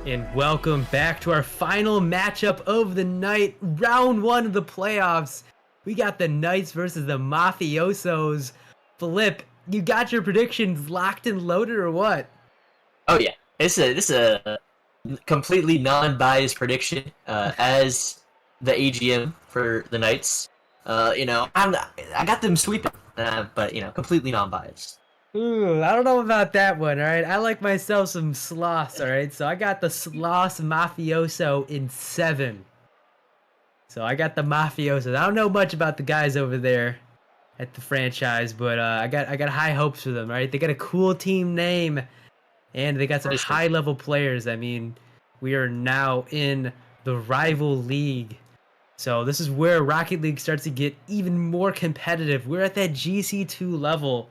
And welcome back to our final matchup of the night, round one of the playoffs. We got the Knights versus the Mafiosos. Flip, you got your predictions locked and loaded or what? Oh yeah, this is a completely non-biased prediction. As the AGM for the Knights, I got them sweeping, but completely non-biased. Ooh, I don't know about that one, alright? I like myself some Sloss, alright? So I got the Sloss Mafioso in 7. So I got the Mafiosos. I don't know much about the guys over there at the franchise, but I got high hopes for them, right? They got a cool team name. And they got some For sure. high level players. I mean, we are now in the rival league. So this is where Rocket League starts to get even more competitive. We're at that GC2 level.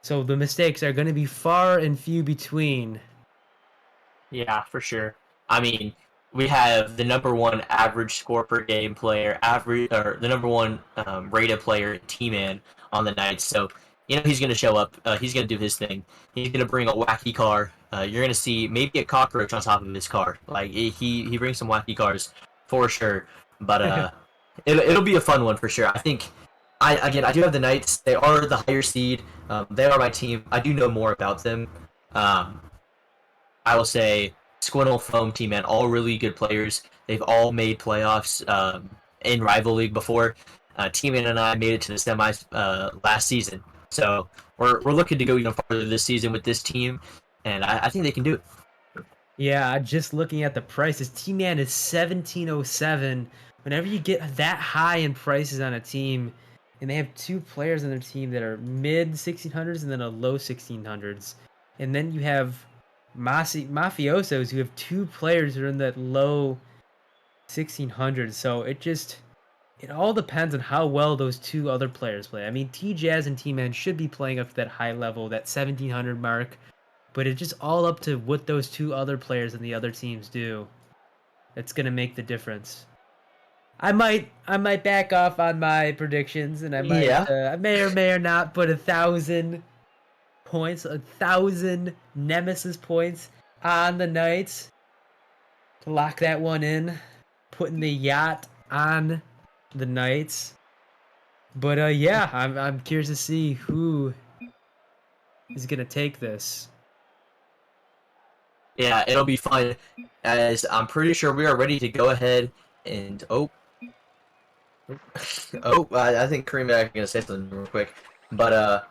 So the mistakes are going to be far and few between. Yeah, for sure. I mean, we have the number one average score per game player, average or the number one rated player, T-Man on the Knights. So he's going to show up. He's going to do his thing. He's going to bring a wacky car. You're going to see maybe a cockroach on top of his car. Like he brings some wacky cars for sure. But it'll be a fun one for sure. I think. I do have the Knights. They are the higher seed. They are my team. I do know more about them. Um, I will say Squintle, Foam, T-Man, all really good players. They've all made playoffs in Rival League before. T-Man and I made it to the semis last season. So we're looking to go even farther this season with this team, and I think they can do it. Yeah, just looking at the prices, T-Man is 1707. Whenever you get that high in prices on a team, and they have two players on their team that are mid 1600s and then a low 1600s, and then you have Mafiosos who have two players who are in that low 1600s. So it all depends on how well those two other players play. I mean, T-Jazz and T-Man should be playing up to that high level, that 1700 mark. But it's just all up to what those two other players and the other teams do. That's gonna make the difference. I might back off on my predictions, and Yeah. I may or may or not put 1,000 points, 1,000 Nemesis points on the Knights to lock that one in, putting the yacht on the Knights. But yeah, I'm curious to see who is gonna take this. Yeah, it'll be fun, as I'm pretty sure we are ready to go ahead and I think Kareem is gonna say something real quick, but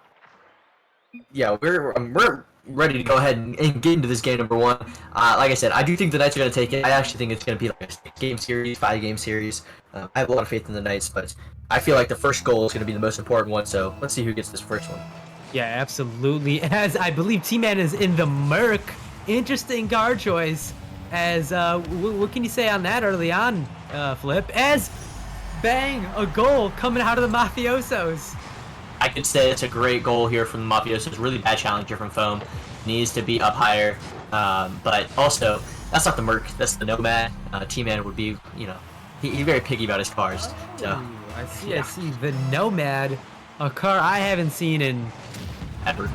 yeah, we're ready to go ahead and get into this game number one. Like I said, I do think the Knights are gonna take it. I actually think it's gonna be like a 6-game series, 5-game series. I have a lot of faith in the Knights, but I feel like the first goal is gonna be the most important one. So let's see who gets this first one. Yeah, absolutely. As I believe T-Man is in the Merc. Interesting guard choice. As what can you say on that early on, Flip? As bang, a goal coming out of the Mafiosos. I could say it's a great goal here from the Mafiosos. Really bad challenger from Foam. Needs to be up higher. But also, that's not the Merc. That's the Nomad. T-Man would be, he's very picky about his cars. So, Ooh, I see. yeah. I see. The Nomad, a car I haven't seen in Ever.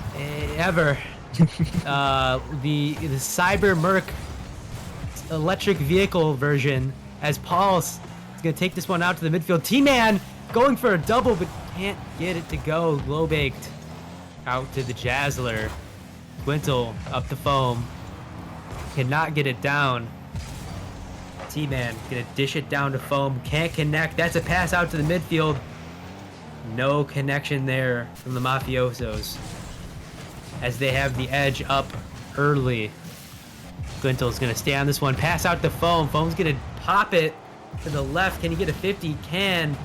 ever. The Cyber Merc electric vehicle version, as Paul's gonna take this one out to the midfield. T-Man going for a double, but can't get it to go. Low baked out to the Jazzler. Quintel up the Foam. Cannot get it down. T-Man gonna dish it down to Foam. Can't connect. That's a pass out to the midfield. No connection there from the Mafiosos, as they have the edge up early. Quintel's gonna stay on this one. Pass out to Foam. Foam's gonna pop it to the left. Can he get a 50? Can.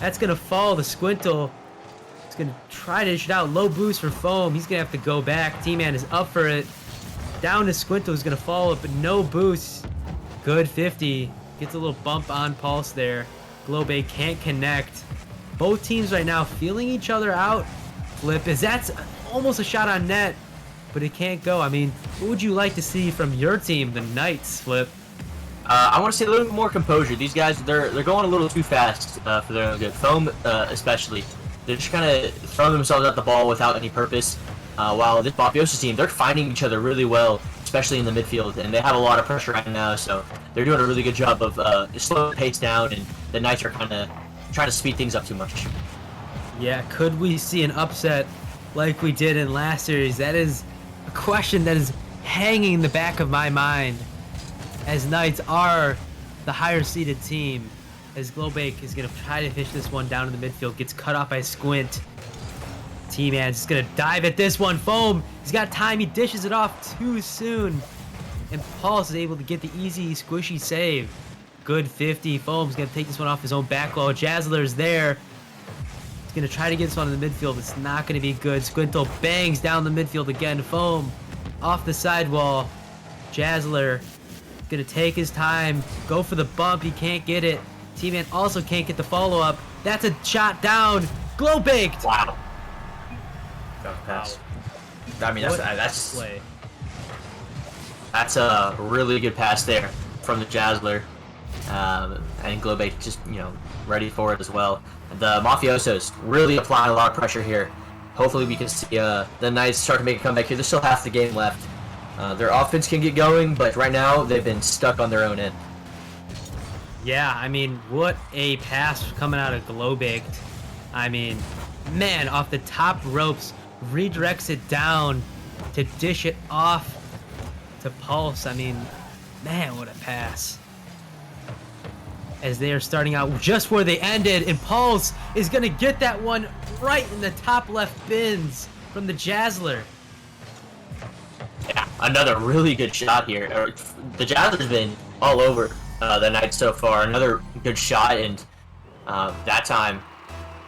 That's gonna fall to Squintle. He's gonna try to dish it out. Low boost for Foam. He's gonna have to go back. T-Man is up for it. Down to Squintle, who's gonna follow it, but no boost. Good 50. Gets a little bump on Pulse there. Globay can't connect. Both teams right now feeling each other out. Flip, as that's almost a shot on net, but it can't go. I mean, what would you like to see from your team, the Knights, Flip? I want to see a little bit more composure. These guys, they're going a little too fast for their own good. Foam, especially, they're just kind of throwing themselves at the ball without any purpose. While this Mafioso team, they're finding each other really well. especially in the midfield, and they have a lot of pressure right now, so they're doing a really good job of slowing the pace down, and the Knights are kind of trying to speed things up too much. Yeah, could we see an upset like we did in last series? That is a question that is hanging in the back of my mind, as Knights are the higher seeded team, as Glowbake is going to try to fish this one down in the midfield, gets cut off by Squint. T-Man's just going to dive at this one. Foam, he's got time, he dishes it off too soon. And Pulse is able to get the easy, squishy save. Good 50. Foam's going to take this one off his own back wall. Jazzler's there. He's going to try to get this one in the midfield. It's not going to be good. Squintle bangs down the midfield again. Foam off the sidewall. Jazzler going to take his time, go for the bump. He can't get it. T-Man also can't get the follow-up. That's a shot down. Glow baked. Wow. Pass. I mean, that's a really good pass there from the Jazzler, and Glowbake just ready for it as well. The Mafiosos really applying a lot of pressure here. Hopefully, we can see the Knights start to make a comeback here. There's still half the game left. Their offense can get going, but right now they've been stuck on their own end. Yeah, I mean, what a pass coming out of Glowbaked. I mean, man, off the top ropes, redirects it down to dish it off to Pulse. I mean, man, what a pass. As they are starting out just where they ended, and Pulse is going to get that one right in the top left bins from the Jazzler. Yeah, another really good shot here. The Jazzler's been all over the Knights so far. Another good shot, and that time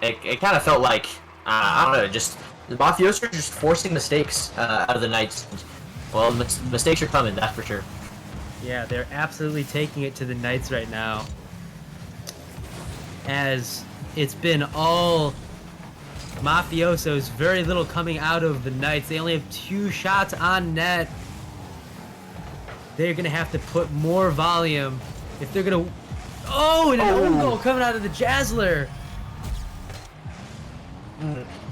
it kind of felt like, I don't know, just the Mafiosos are just forcing mistakes out of the Knights. Well, mistakes are coming, that's for sure. Yeah, they're absolutely taking it to the Knights right now. As it's been all Mafiosos, very little coming out of the Knights. They only have 2 shots on net. They're going to have to put more volume if they're going to... Oh, and an own goal coming out of the Jazzler.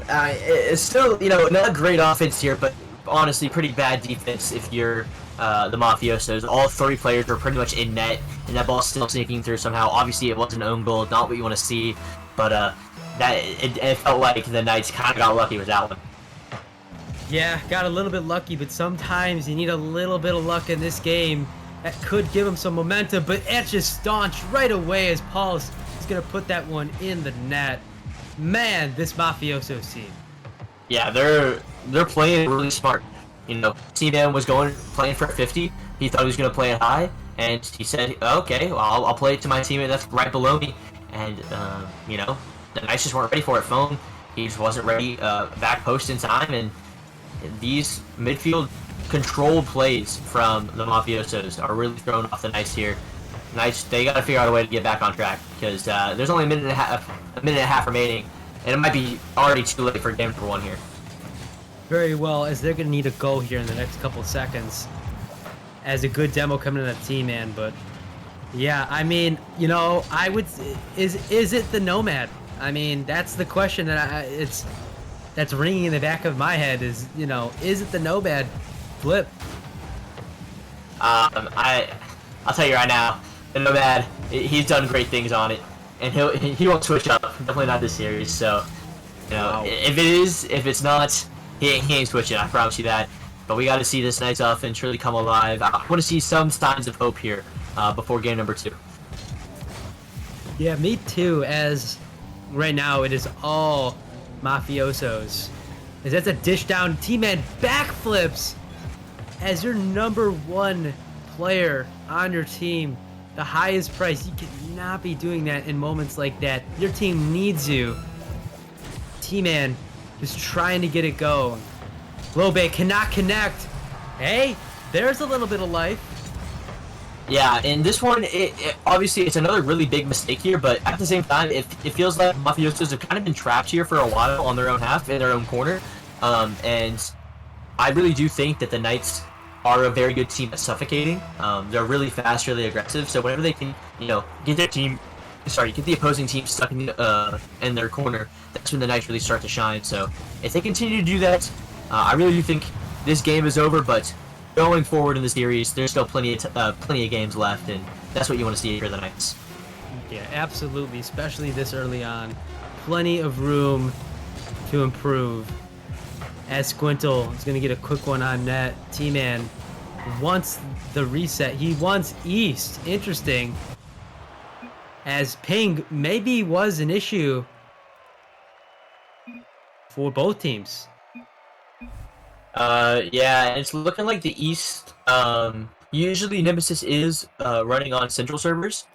It's still, not a great offense here, but honestly, pretty bad defense if you're the Mafiosos. All 3 players are pretty much in net, and that ball's still sneaking through somehow. Obviously, it was an own goal, not what you want to see, but it felt like the Knights kind of got lucky with that one. Yeah, got a little bit lucky, but sometimes you need a little bit of luck in this game. That could give him some momentum, but it's just staunched right away as Pulse is going to put that one in the net. Man, this Mafiosos team. Yeah, they're playing really smart. T-Man was playing for 50. He thought he was going to play it high, and he said, okay, well, I'll play it to my teammate that's right below me. And, the Knights just weren't ready for it. Phone, he just wasn't ready, back post in time, and these midfield controlled plays from the Mafiosos are really throwing off the Knights here. Knights, they got to figure out a way to get back on track, because there's only a minute and a half remaining, and it might be already too late for game number 1 here. Very well, as they're going to need a goal here in the next couple of seconds. As a good demo coming in that team, man. But yeah, I mean, I would, is it the Nomad? I mean, that's the question that's ringing in the back of my head. Is it the Nomad flip? I'll tell you right now, the Nomad, he's done great things on it, and he won't switch up. Definitely not this series. So, Wow. if it's not, he ain't switching. I promise you that. But we got to see this Knights offense really come alive. I want to see some signs of hope here before game number 2. Yeah, me too. As right now it is all Mafiosos. As that's a dish down. T-Man backflips as your number 1 player on your team. The highest price. You cannot be doing that in moments like that. Your team needs you. T-Man just trying to get it going. Glowbake cannot connect. Hey, there's a little bit of life. Yeah, in this one, obviously it's another really big mistake here, but at the same time, it feels like Mafiosos have kind of been trapped here for a while on their own half, in their own corner. And I really do think that the Knights are a very good team at suffocating. They're really fast, really aggressive, so whenever they can, get the opposing team stuck in their corner, that's when the Knights really start to shine. So if they continue to do that, I really do think this game is over, but going forward in the series, there's still plenty of games left, and that's what you want to see for the Knights. Yeah, absolutely, especially this early on. Plenty of room to improve. As Squintle is going to get a quick one on net. T-Man wants the reset. He wants East. Interesting. As ping maybe was an issue for both teams. Yeah, it's looking like the East. Usually Nemesis is running on Central servers.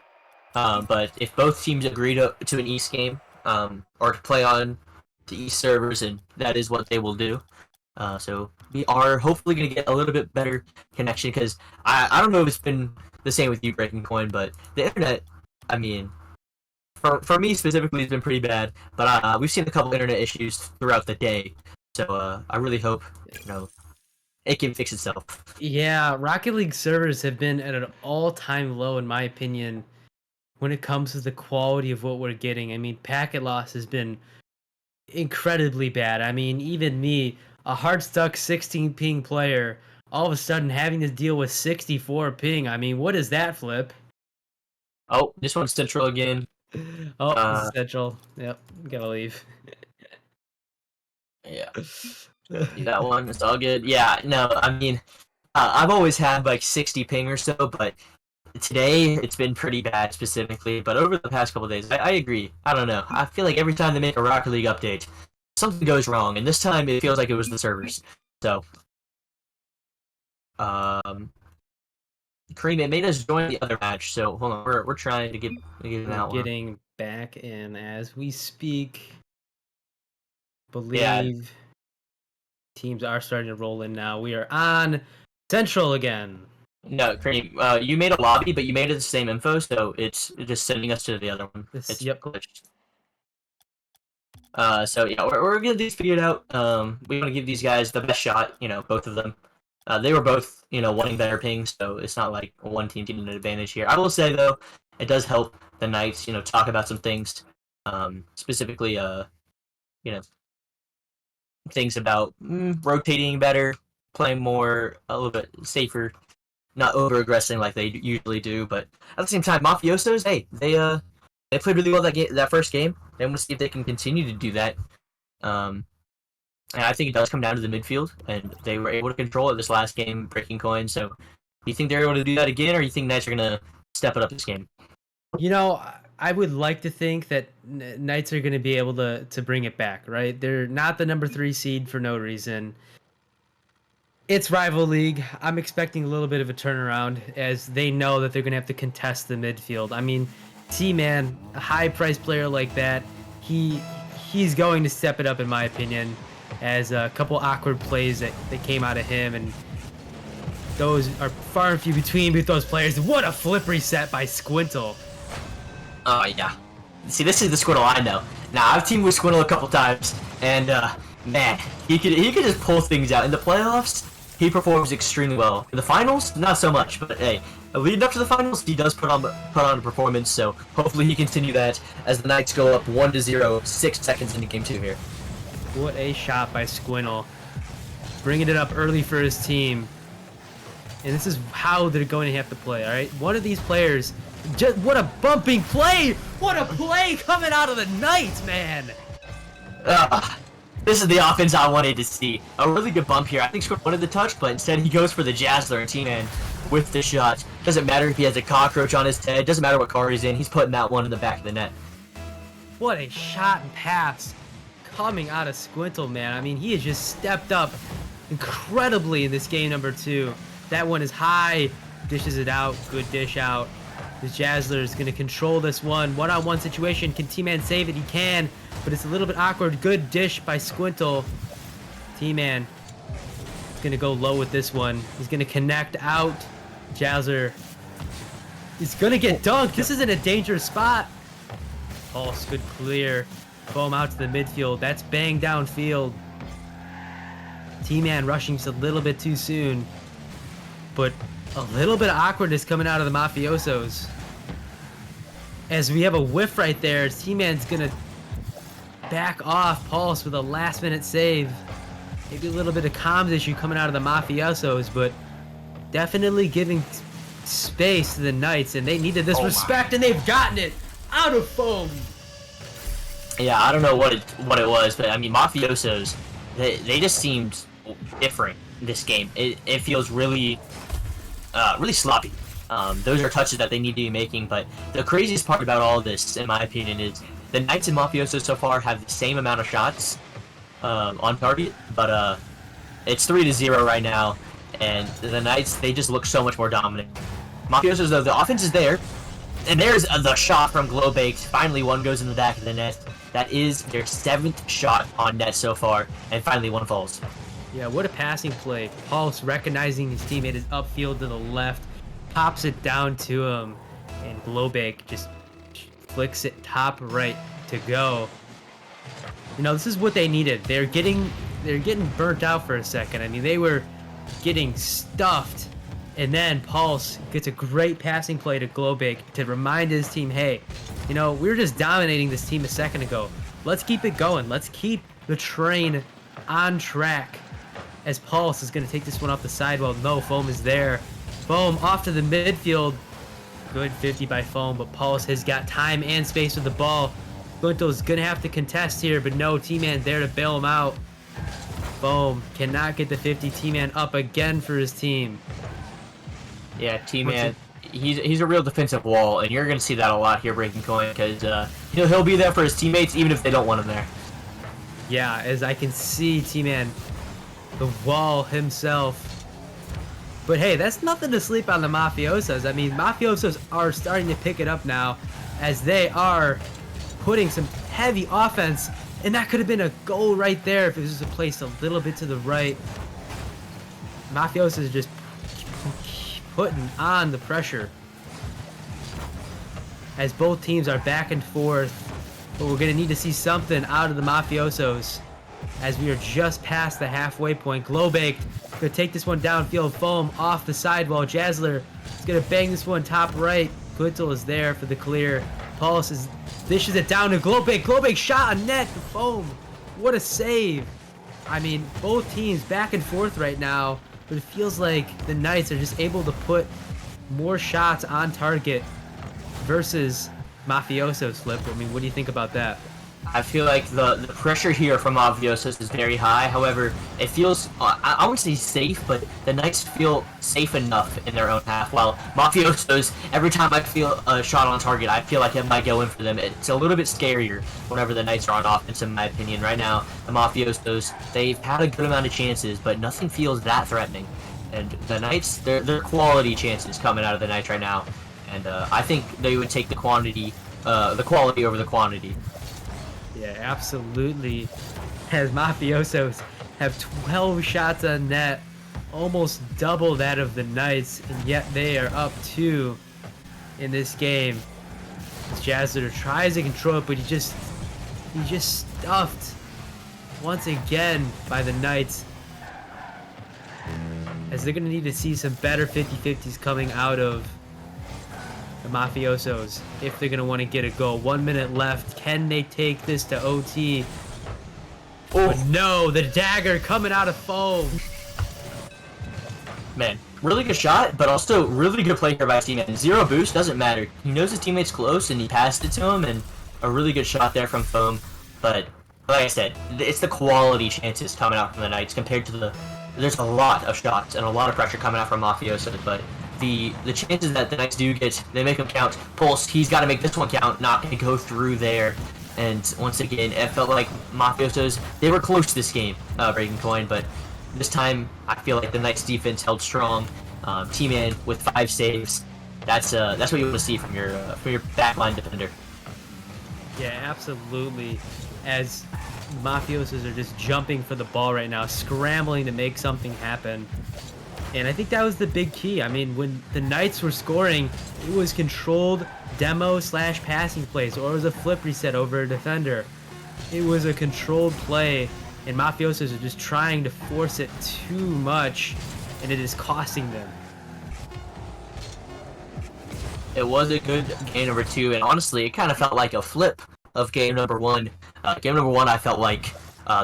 But if both teams agree to an East game, or to play on the East servers, and that is what they will do. So we are hopefully going to get a little bit better connection, because I don't know if it's been the same with you, Breaking Coin, but the internet, I mean, for me specifically, it's been pretty bad. But we've seen a couple internet issues throughout the day, so I really hope it can fix itself. Yeah, Rocket League servers have been at an all-time low, in my opinion, when it comes to the quality of what we're getting. I mean, packet loss has been incredibly bad. I mean, even me, a hard stuck 16 ping player, all of a sudden having to deal with 64 ping. I mean, what is that, Flip? Oh, this one's Central again. Oh, this is Uh, Central. Yep, gotta leave. yeah, do that one. It's all good. Yeah, no, I mean, I've always had like 60 ping or so, but today it's been pretty bad specifically. But over the past couple of days, I agree. I don't know. I feel like every time they make a Rocket League update, something goes wrong, and this time it feels like it was the servers. So, Kareem, it made us join the other match. So hold on, we're trying to get We're that one. getting back in as we speak. Yeah, Believe teams are starting to roll in now. We are on Central again. no, Kareem, you made a lobby, but you made it the same info, so it's just sending us to the other one. It's Yep. glitched. So yeah, we're gonna do figure it out. We want to give these guys the best shot. Both of them. They were both, wanting better pings, so it's not like one team getting an advantage here. I will say though, it does help the Knights, talk about some things, specifically, things about rotating better, playing more, a little bit safer, not over aggressing like they usually do. But at the same time, Mafiosos, hey, they played really well that first game. They want to see if they can continue to do that. And I think it does come down to the midfield, and they were able to control it this last game, breaking coins. So, do you think they're able to do that again, or do you think Knights are gonna step it up this game? I would like to think that Knights are going to be able to bring it back, right? They're not the number 3 seed for no reason. It's rival league. I'm expecting a little bit of a turnaround as they know that they're going to have to contest the midfield. I mean, T-Man, a high-priced player like that, he's going to step it up in my opinion, as a couple awkward plays that came out of him, and those are far and few between with those players. What a flip reset by Squintle. Oh yeah. See, this is the Squirtle I know. Now I've teamed with Squirtle a couple times, and man, he could just pull things out in the playoffs. He performs extremely well. In the finals, not so much, but hey, leading up to the finals, he does put on a performance. So hopefully he continue that as the Knights go up 1-0, 6 seconds into game 2 here. What a shot by Squintle, bringing it up early for his team. And this is how they're going to have to play, all right? One of these players, just what a bumping play! What a play coming out of the Knights, man! This is the offense I wanted to see. A really good bump here. I think Squirtle wanted the touch, but instead he goes for the Jazzler, and T-Man with the shot. Doesn't matter if he has a cockroach on his head. Doesn't matter what car he's in. He's putting that one in the back of the net. What a shot and pass coming out of Squintle, man. I mean, he has just stepped up incredibly in this game number 2. That one is high, dishes it out, good dish out. The Jazzler is going to control this one-on-one situation. Can T-Man save it? He can, but it's a little bit awkward. Good dish by Squintle. T-Man is going to go low with this one. He's going to connect out. Jazzler is going to get dunked. This is in a dangerous spot. Pulse, good clear. Foam out to the midfield. That's bang downfield. T-Man rushing just a little bit too soon, but a little bit of awkwardness coming out of the Mafiosos. As we have a whiff right there, T-Man's gonna back off Pulse with a last minute save. Maybe a little bit of comms issue coming out of the Mafiosos, but definitely giving space to the Knights, and they needed this Oh my. respect, and they've gotten it out of foam. Yeah, I don't know what it was, but I mean, Mafiosos, they just seemed different in this game. It feels really really sloppy. Those are touches that they need to be making, but the craziest part about all of this, in my opinion, is the Knights and Mafiosos so far have the same amount of shots on target, but it's 3-0 right now, and the Knights, they just look so much more dominant. Mafiosos, though, the offense is there, and there's the shot from Glowbaked. Finally, one goes in the back of the net. That is their 7th shot on net so far, and finally one falls. Yeah, what a passing play. Pulse recognizing his teammate is upfield to the left, pops it down to him, and Glowbake just flicks it top right to go. You know, this is what they needed. They're getting burnt out for a second. I mean, they were getting stuffed. And then Pulse gets a great passing play to Glowbake to remind his team, hey, you know, we were just dominating this team a second ago. Let's keep it going. Let's keep the train on track. As Pulse is going to take this one off the sidewall. No, Foam is there. Foam off to the midfield. Good 50 by Foam, but Pulse has got time and space with the ball. Guntel's going to have to contest here, but no, T-Man there to bail him out. Foam cannot get the 50. T-Man up again for his team. Yeah, T-Man, he's a real defensive wall, and you're going to see that a lot here, Breaking Coin, because he'll be there for his teammates even if they don't want him there. Yeah, as I can see T-Man, the wall himself. But hey, that's nothing to sleep on the Mafiosos. I mean, Mafiosos are starting to pick it up now as they are putting some heavy offense, and that could have been a goal right there if it was just placed a little bit to the right. Mafiosos is just putting on the pressure as both teams are back and forth, but we're going to need to see something out of the Mafiosos as we are just past the halfway point. Glowbake going to take this one downfield. Foam off the sidewall. Jazzler is going to bang this one top right. Guntel is there for the clear. Pulse dishes it down to Glowbake. Glowbake shot on net to Foam. What a save. I mean, both teams back and forth right now, but it feels like the Knights are just able to put more shots on target versus Mafiosos. Flip. I mean, what do you think about that? I feel like the pressure here from Mafiosos is very high. However, it feels, I wouldn't say safe, but the Knights feel safe enough in their own half. While Mafiosos, every time I feel a shot on target, I feel like it might go in for them. It's a little bit scarier whenever the Knights are on offense, in my opinion. Right now, the Mafiosos, they've had a good amount of chances, but nothing feels that threatening. And the Knights, they're quality chances coming out of the Knights right now. And I think they would take the quality over the quantity. Yeah, absolutely. As Mafiosos have 12 shots on net, almost double that of the Knights, and yet they are up 2 in this game. As Jazzler tries to control it, but he just stuffed once again by the Knights. As they're going to need to see some better 50-50s coming out of the Mafiosos if they're going to want to get a goal. 1 minute left. Can they take this to OT? Oh. But no, the dagger coming out of Foam. Man, really good shot, but also really good play here by his teammate. Zero boost, doesn't matter. He knows his teammate's close, and he passed it to him, and a really good shot there from Foam. But, like I said, it's the quality chances coming out from the Knights compared to the... There's a lot of shots and a lot of pressure coming out from Mafiosos, but the chances that the Knights do get, they make them count. Pulse, he's got to make this one count, not going to go through there. And once again, it felt like Mafiosos, they were close to this game, Breaking Coin, but this time I feel like the Knights defense held strong. T-Man with 5 saves. That's what you want to see from your backline defender. Yeah, absolutely. As Mafiosos are just jumping for the ball right now, scrambling to make something happen. And I think that was the big key. I mean, when the Knights were scoring, it was controlled demo/passing plays, or it was a flip reset over a defender. It was a controlled play, and Mafiosos are just trying to force it too much, and it is costing them. It was a good game number 2, and honestly, it kind of felt like a flip of game number 1. Game number 1, I felt like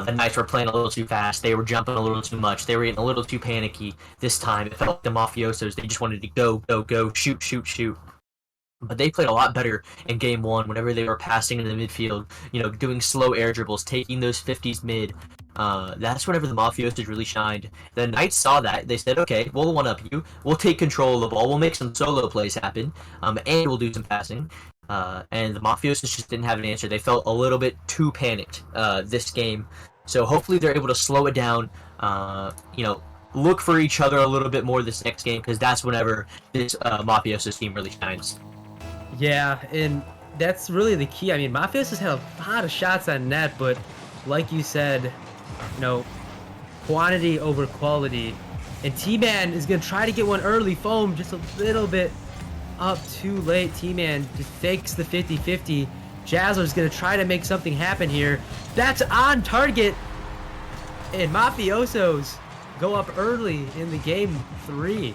the Knights were playing a little too fast. They were jumping a little too much. They were getting a little too panicky this time. It felt like the Mafiosos. They just wanted to go, go, go, shoot, shoot, shoot. But they played a lot better in game one whenever they were passing in the midfield, doing slow air dribbles, taking those 50s mid. That's whenever the Mafiosos really shined. The Knights saw that. They said, okay, we'll one-up you. We'll take control of the ball. We'll make some solo plays happen, and we'll do some passing. And the Mafiosos just didn't have an answer. They felt a little bit too panicked this game. So hopefully they're able to slow it down, look for each other a little bit more this next game, because that's whenever this Mafiosos team really shines. Yeah, and that's really the key. I mean, Mafiosos had a lot of shots on net, but like you said, quantity over quality. And T-Man is going to try to get one early. Foam just a little bit up too late. T-Man just fakes the 50-50. Jazzler's going to try to make something happen here. That's on target. And Mafiosos go up early in the game 3.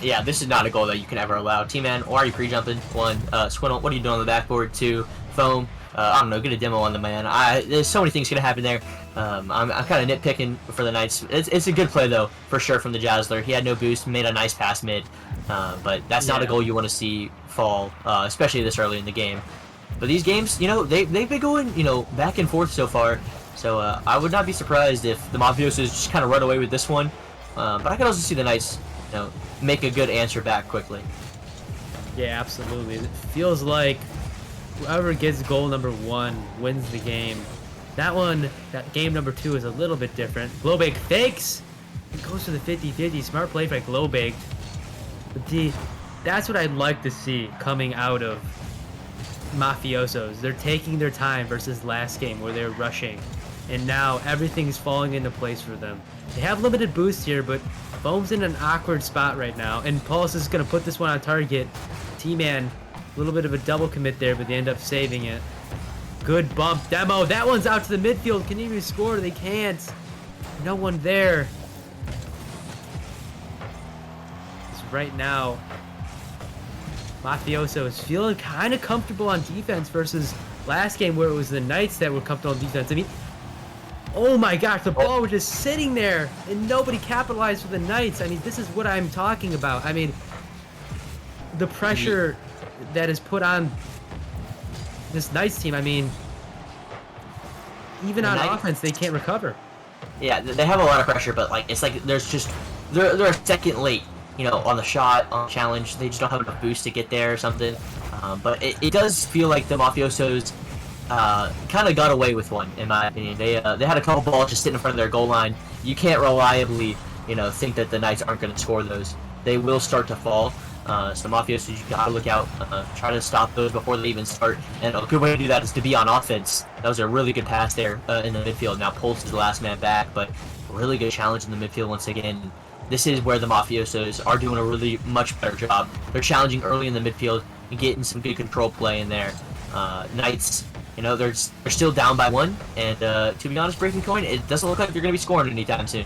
Yeah, this is not a goal that you can ever allow. T-Man, why are you pre-jumping? 1, Squinnle, what are you doing on the backboard? 2, Foam, I don't know, get a demo on the man. There's so many things going to happen there. I'm kind of nitpicking for the Knights. It's a good play, though, for sure, from the Jazzler. He had no boost, made a nice pass mid, but that's not a goal you want to see fall, especially this early in the game. But these games, they've been going, back and forth so far, so I would not be surprised if the Mafiosos just kind of run away with this one, but I could also see the Knights, make a good answer back quickly. Yeah, absolutely. It feels like whoever gets goal number 1 wins the game. That game number 2 is a little bit different. Glowbake fakes and goes for the 50-50. Smart play by Glowbake. But that's what I'd like to see coming out of Mafiosos. They're taking their time versus last game where they're rushing. And now everything's falling into place for them. They have limited boost here, but Foam's in an awkward spot right now. And Pulse is going to put this one on target. T-Man, a little bit of a double commit there, but they end up saving it. Good bump. Demo. That one's out to the midfield. Can you score? They can't. No one there. Because right now, Mafioso is feeling kind of comfortable on defense versus last game where it was the Knights that were comfortable on defense. I mean, oh my gosh, the ball was just sitting there and nobody capitalized for the Knights. I mean, this is what I'm talking about. I mean, the pressure that is put on this Knights team, I mean, even on offense, they can't recover. Yeah, they have a lot of pressure, but it's like they're a second late, on the shot, on the challenge. They just don't have enough boost to get there or something. But it does feel like the Mafiosos kind of got away with one, in my opinion. They had a couple balls just sitting in front of their goal line. You can't reliably, think that the Knights aren't going to score those. They will start to fall. So Mafiosos, you gotta look out, try to stop those before they even start. And a good way to do that is to be on offense. That was a really good pass there in the midfield. Now Pulse is the last man back, but really good challenge in the midfield once again. This is where the Mafiosos are doing a really much better job. They're challenging early in the midfield and getting some good control play in there. Knights, they're still down by 1, and to be honest, Breaking Coin, it doesn't look like they're going to be scoring anytime soon.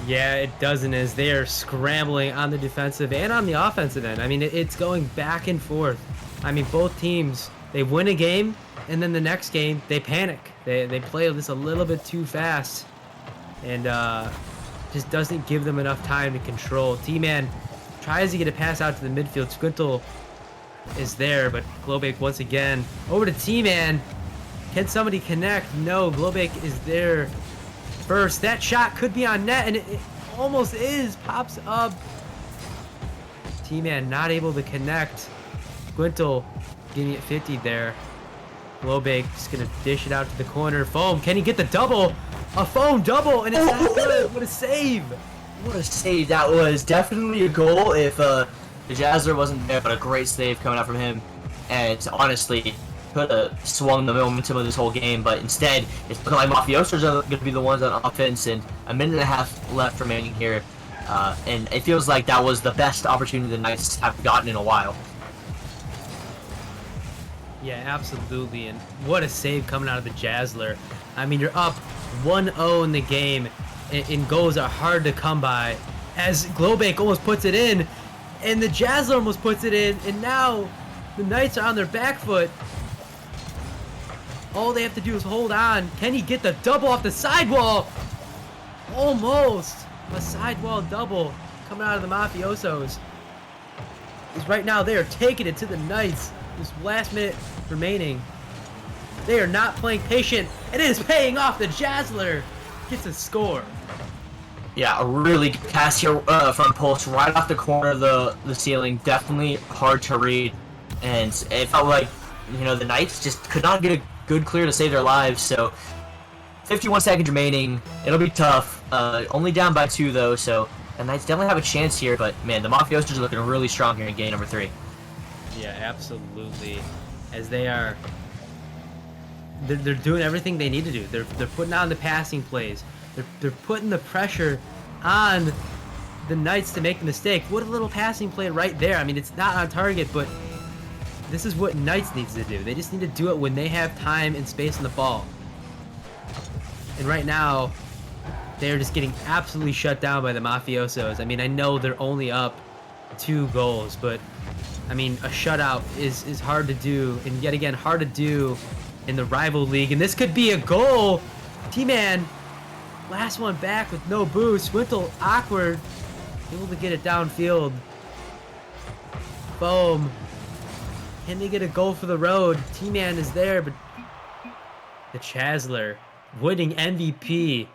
Yeah, it doesn't, as they are scrambling on the defensive and on the offensive end. I mean, it's going back and forth. I mean, both teams, they win a game, and then the next game, they panic. They play this a little bit too fast, and just doesn't give them enough time to control. T-Man tries to get a pass out to the midfield. Squintle is there, but Glowbake once again over to T-Man. Can somebody connect? No, Glowbake is there first. That shot could be on net, and it almost is. Pops up. T-Man not able to connect. Squintle getting it 50 there. Glowbake just gonna dish it out to the corner. Foam, can he get the double? A Foam double, and it's not good. What a save! What a save. That was definitely a goal if the Jazzler wasn't there, but a great save coming out from him. And honestly, could have swung the momentum of this whole game, but instead, it's looking like Mafiosos are going to be the ones on offense, and a minute and a half left remaining here. And it feels like that was the best opportunity the Knights have gotten in a while. Yeah, absolutely, and what a save coming out of the Jazzler. I mean, you're up 1-0 in the game, and goals are hard to come by, as Glowbake almost puts it in, and the Jazzler almost puts it in, and now the Knights are on their back foot. All they have to do is hold on. Can he get the double off the sidewall? Almost. A sidewall double coming out of the Mafiosos. Because right now they are taking it to the Knights. This last minute remaining. They are not playing patient. And it is paying off. The Jazzler gets a score. Yeah, a really good pass here from Pulse right off the corner of the ceiling. Definitely hard to read. And it felt like, you know, the Knights just could not get a good clear to save their lives. So 51 seconds remaining. It'll be tough. Only down by 2 though, so the Knights definitely have a chance here. But man, the Mafiosos are looking really strong here in game number 3. Yeah, absolutely. As they're doing everything they need to do. They're putting on the passing plays. They're putting the pressure on the Knights to make the mistake. What a little passing play right there. I mean, it's not on target, but this is what Knights needs to do. They just need to do it when they have time and space on the ball. And right now, they're just getting absolutely shut down by the Mafiosos. I mean, I know they're only up 2 goals, but I mean, a shutout is hard to do, and yet again, hard to do in the rival league. And this could be a goal. T-Man, last one back with no boost. Swintle, awkward, able to get it downfield. Boom. Can they get a goal for the road? T-Man is there, but the Jazzler winning MVP.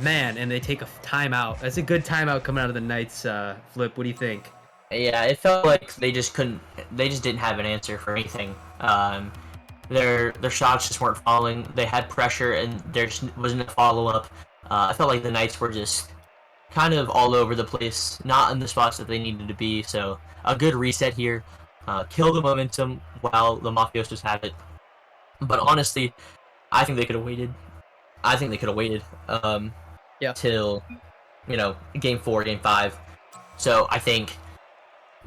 Man, and they take a timeout. That's a good timeout coming out of the Knights, Flip. What do you think? Yeah, it felt like they just didn't have an answer for anything. Their shots just weren't falling. They had pressure, and there just wasn't a follow-up. I felt like the Knights were just kind of all over the place, not in the spots that they needed to be. So a good reset here. Kill the momentum while the Mafiosos have it. But honestly, I think they could have waited. Till, you know, game 4, game 5. So I think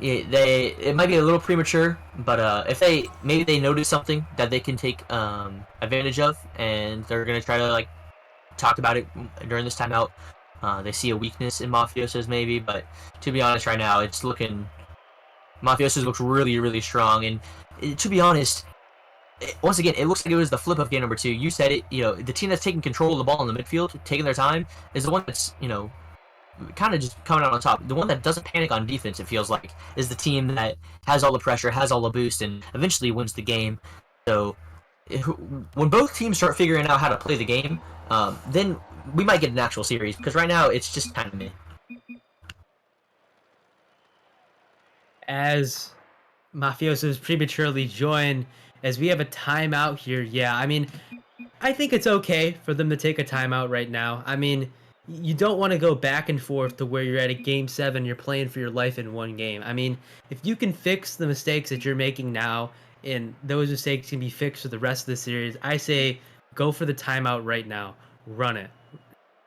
it might be a little premature, but if maybe they notice something that they can take advantage of, and they're gonna try to like talk about it during this timeout. They see a weakness in Mafiosos maybe, but to be honest, right now it's looking Mafiosos looks really, really strong, and to be honest, once again, it looks like it was the flip of game number 2. You said it, you know, the team that's taking control of the ball in the midfield, taking their time, is the one that's, you know, kind of just coming out on top. The one that doesn't panic on defense, it feels like, is the team that has all the pressure, has all the boost, and eventually wins the game. So when both teams start figuring out how to play the game, then we might get an actual series, because right now it's just kind of meh. As Mafiosos prematurely join, as we have a timeout here. Yeah, I mean, I think it's okay for them to take a timeout right now. I mean, you don't want to go back and forth to where you're at a game 7, you're playing for your life in one game. I mean, if you can fix the mistakes that you're making now, and those mistakes can be fixed for the rest of the series, I say go for the timeout right now. Run it.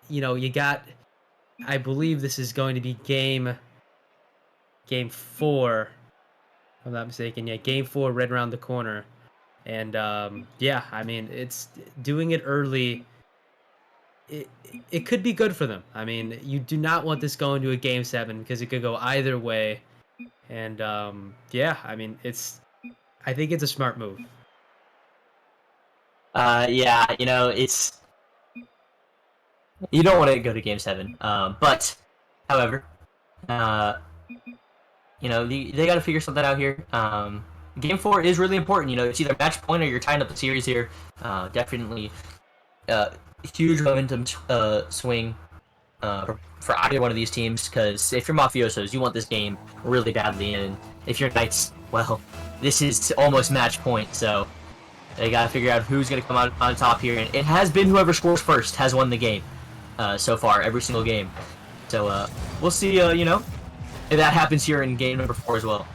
You know, you got, I believe this is going to be game 4, if I'm not mistaken. Yeah, game 4 right around the corner. And yeah, I mean, it's doing it early. It could be good for them. I mean, you do not want this going to a game 7 because it could go either way. And yeah, I mean, I think it's a smart move. Yeah, you know, you don't want to go to game 7. But however, you know, they got to figure something out here. Game 4 is really important. You know, it's either match point or you're tying up the series here. Definitely huge momentum swing for either one of these teams, because if you're Mafiosos, you want this game really badly, and if you're Knights, well, this is almost match point, so they got to figure out who's going to come out on top here, and it has been whoever scores first has won the game so far, every single game. So we'll see, you know, if that happens here in game number 4 as well.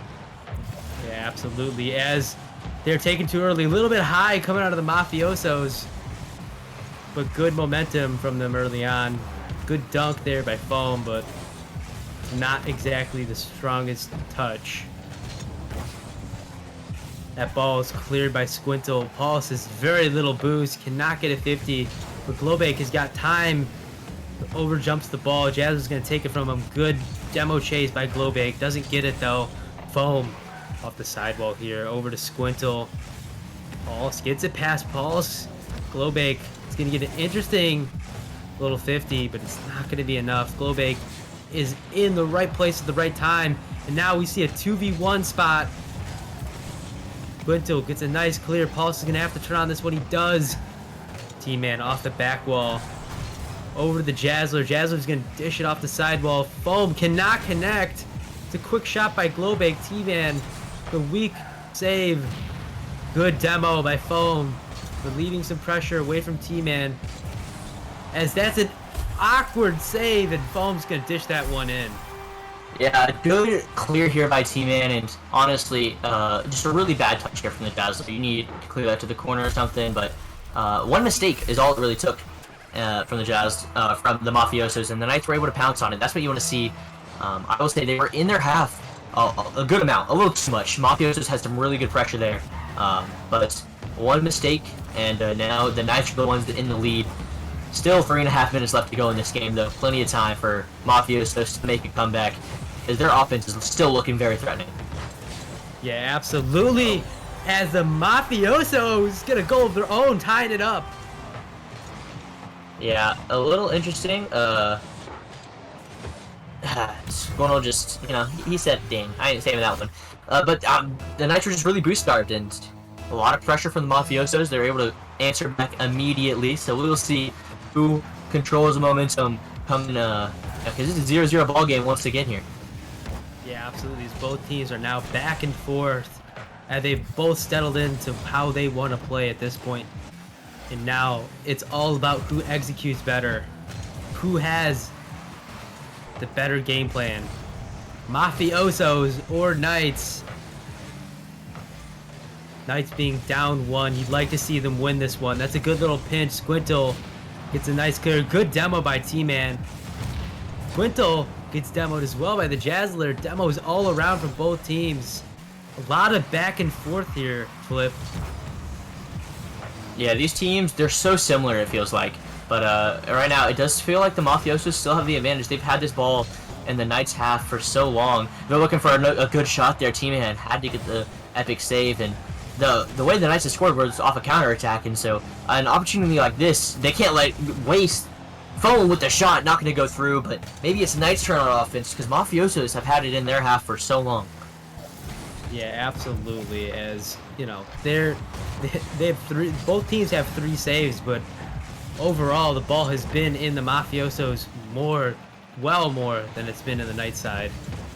Yeah, absolutely. As they're taken too early, a little bit high coming out of the Mafiosos, but good momentum from them early on. Good dunk there by Foam, but not exactly the strongest touch. That ball is cleared by Squintle. Paul says very little boost, cannot get a 50, but Globek has got time, over jumps the ball. Jazz is going to take it from him. Good demo chase by Globek, doesn't get it though. Foam off the sidewall here, over to Squintle. Pulse gets it past Pulse. Glowbake is going to get an interesting little 50, but it's not going to be enough. Glowbake is in the right place at the right time, and now we see a 2v1 spot. Quinto gets a nice clear. Pulse is going to have to turn on this one. He does. T-Man off the back wall. Over to the Jazzler. Jazzler's going to dish it off the sidewall. Foam cannot connect. It's a quick shot by Glowbake. T-Man, the weak save. Good demo by Foam, relieving some pressure away from T-Man. As that's an awkward save, and Foam's going to dish that one in. Yeah, good clear here by T-Man, and honestly, just a really bad touch here from the Dazzler. You need to clear that to the corner or something, but one mistake is all it really took from the from the Mafiosos, and the Knights were able to pounce on it. That's what you want to see. I will say they were in their half a good amount, a little too much. Mafiosos has some really good pressure there, but one mistake, and now the Knights are the ones in the lead. Still 3.5 minutes left to go in this game, though. Plenty of time for Mafiosos to make a comeback, as their offense is still looking very threatening. Yeah, absolutely. As the Mafiosos get a goal of their own, tying it up. Yeah, a little interesting. Squintle just, he said, dang, I ain't saving that one. But the Knights were just really boost starved, and a lot of pressure from the Mafiosos. They're able to answer back immediately, so we'll see who controls the momentum coming, because this is a 0-0 ball game once again here. Yeah, absolutely. Both teams are now back and forth, and they've both settled into how they want to play at this point. And now it's all about who executes better, who has the better game plan. Mafiosos or Knights. Knights being down 1. You'd like to see them win this one. That's a good little pinch. Squintle gets a nice clear. Good demo by T-Man. Squintle gets demoed as well by the Jazzler. Demos all around from both teams. A lot of back and forth here, Flip. Yeah, these teams, they're so similar, it feels like. But right now, it does feel like the Mafiosos still have the advantage. They've had this ball in the Knights' half for so long. They're looking for a good shot there. T-Man had to get the epic save, and the way the Knights have scored was off a counterattack, and so an opportunity like this, they can't waste. Foam with the shot, not going to go through, but maybe it's Knights' turn on offense, because Mafiosos have had it in their half for so long. Yeah, absolutely. As you know, they have three. Both teams have 3 saves, but overall, the ball has been in the Mafiosos well more than it's been in the Knights side.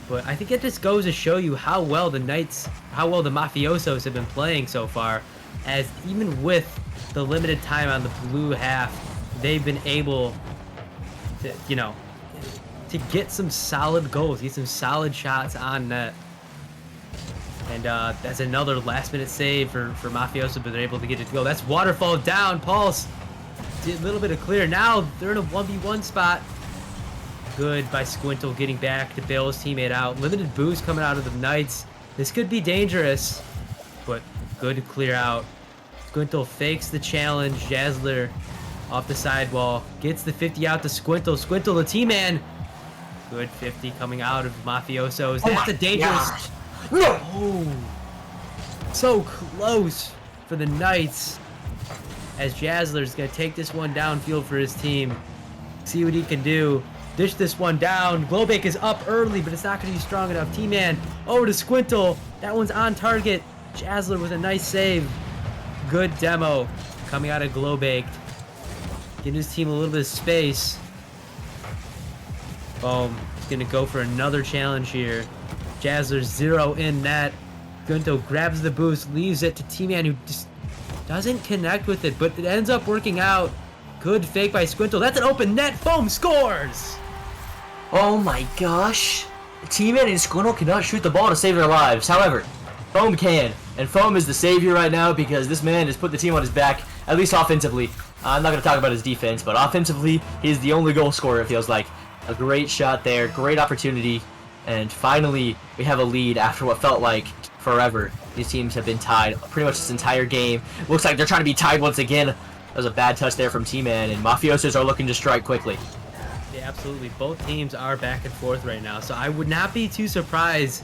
But I think it just goes to show you how well the Mafiosos have been playing so far. As even with the limited time on the blue half, they've been able to, to get some solid goals, get some solid shots on net. And that's another last-minute save for Mafioso, but they're able to get it to go. That's waterfall down. Pulse did a little bit of clear. Now they're in a 1v1 spot. Good by Squintle getting back to bail his teammate out. Limited boost coming out of the Knights. This could be dangerous, but good to clear out. Squintle fakes the challenge. Jazzler off the sidewall. Gets the 50 out to Squintle. Squintle, the T-Man. Good 50 coming out of Mafiosos. That's a dangerous... Gosh. No! Oh, so close for the Knights. As Jazzler's going to take this one downfield for his team. See what he can do. Dish this one down. Glowbake is up early, but it's not going to be strong enough. T-Man over to Squintle. That one's on target. Jazzler with a nice save. Good demo coming out of Glowbake. Giving his team a little bit of space. Boom. He's going to go for another challenge here. Jazzler 0 in net. Gunto grabs the boost, leaves it to T-Man, who just doesn't connect with it, but it ends up working out. Good fake by Squintle. That's an open net. Foam scores! Oh my gosh. T-Man and Squintle cannot shoot the ball to save their lives. However, Foam can. And Foam is the savior right now because this man has put the team on his back, at least offensively. I'm not going to talk about his defense, but offensively, he's the only goal scorer, it feels like. A great shot there, great opportunity. And finally, we have a lead after what felt like forever. These teams have been tied pretty much this entire game. Looks like they're trying to be tied once again. That was a bad touch there from T-Man, and Mafiosos are looking to strike quickly. Yeah, absolutely. Both teams are back and forth right now, so I would not be too surprised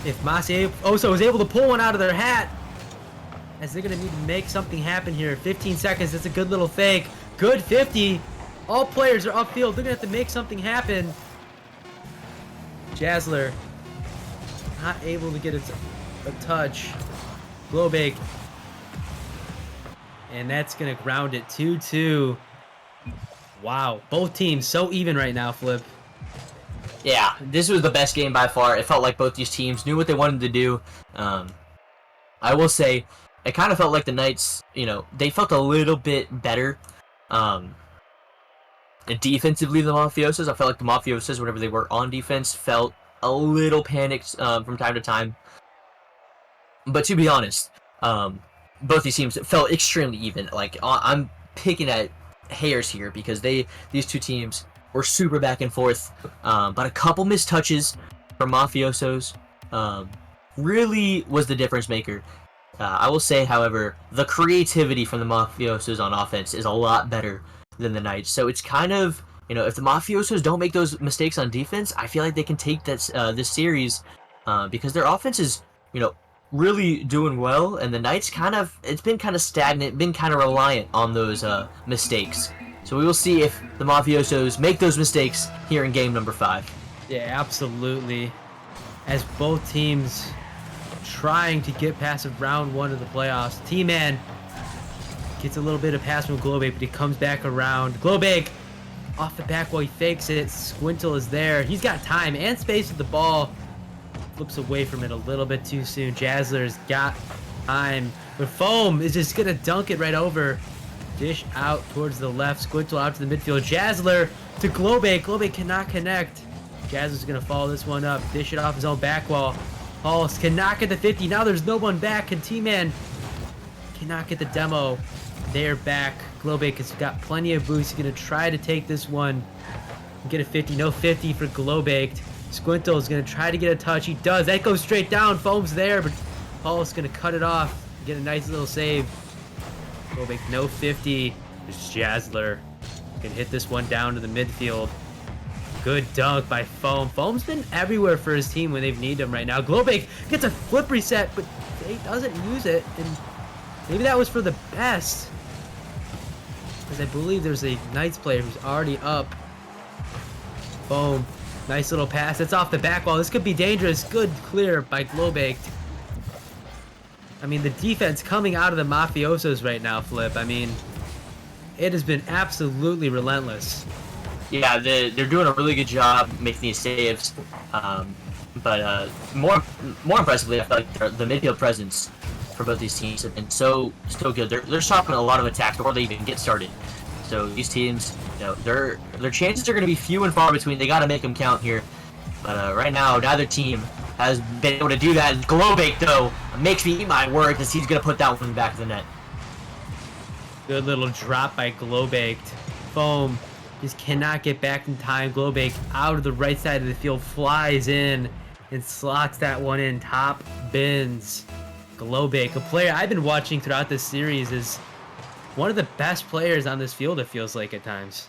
if Mafioso was able to pull one out of their hat as they're going to need to make something happen here. 15 seconds. That's a good little fake. Good 50. All players are upfield. They're going to have to make something happen. Jazzler not able to get a touch. Glowbake. And that's going to ground it 2-2. Wow. Both teams so even right now, Flip. Yeah, this was the best game by far. It felt like both these teams knew what they wanted to do. I will say, it kind of felt like the Knights, they felt a little bit better defensively than the Mafiosos. I felt like the Mafiosos, whenever they were on defense, felt a little panicked from time to time. But to be honest, both these teams felt extremely even. Like, I'm picking at hairs here because these two teams were super back and forth. But a couple missed touches from Mafiosos really was the difference maker. I will say, however, the creativity from the Mafiosos on offense is a lot better than the Knights. So it's kind of, if the Mafiosos don't make those mistakes on defense, I feel like they can take this series because their offense is, really doing well, and the Knights it's been kind of stagnant, been kind of reliant on those mistakes. So we will see if the Mafiosos make those mistakes here in game number 5. Yeah, absolutely. As both teams trying to get past round 1 of the playoffs. T-Man gets a little bit of pass from Glowbake, but he comes back around. Glowbake off the back while he fakes it. Squintle is there. He's got time and space with the ball. Flips away from it a little bit too soon. Jazzler's got time, but Foam is just gonna dunk it right over. Dish out towards the left. Squintle out to the midfield. Jazzler to Glowbake. Glowbake cannot connect. Jazzler's gonna follow this one up. Dish it off his own back wall. Pulse cannot get the 50. Now there's no one back. And T-Man cannot get the demo. They're back. Glowbake has got plenty of boost. He's gonna try to take this one and get a 50. No 50 for Glowbaked. Squintle is going to try to get a touch. He does. That goes straight down. Foam's there, but Paul's going to cut it off. Get a nice little save. Glowbake, no 50. It's Jazzler. Can hit this one down to the midfield. Good dunk by Foam. Foam's been everywhere for his team when they've needed him right now. Glowbake gets a flip reset, but he doesn't use it. And maybe that was for the best, because I believe there's a Knights player who's already up. Foam. Nice little pass. It's off the back wall. This could be dangerous. Good clear by Glowbake. I mean, the defense coming out of the Mafiosos right now, Flip. I mean, it has been absolutely relentless. Yeah, they're doing a really good job making these saves. But more impressively, I feel like the midfield presence for both these teams have been so good. They're stopping a lot of attacks before they even get started. So these teams, their chances are going to be few and far between. They got to make them count here. But right now, neither team has been able to do that. Glowbake, though, makes me eat my word because he's going to put that one in the back of the net. Good little drop by Glowbake. Foam just cannot get back in time. Glowbake out of the right side of the field, flies in and slots that one in. Top bins. Glowbake, a player I've been watching throughout this series, is one of the best players on this field, it feels like at times.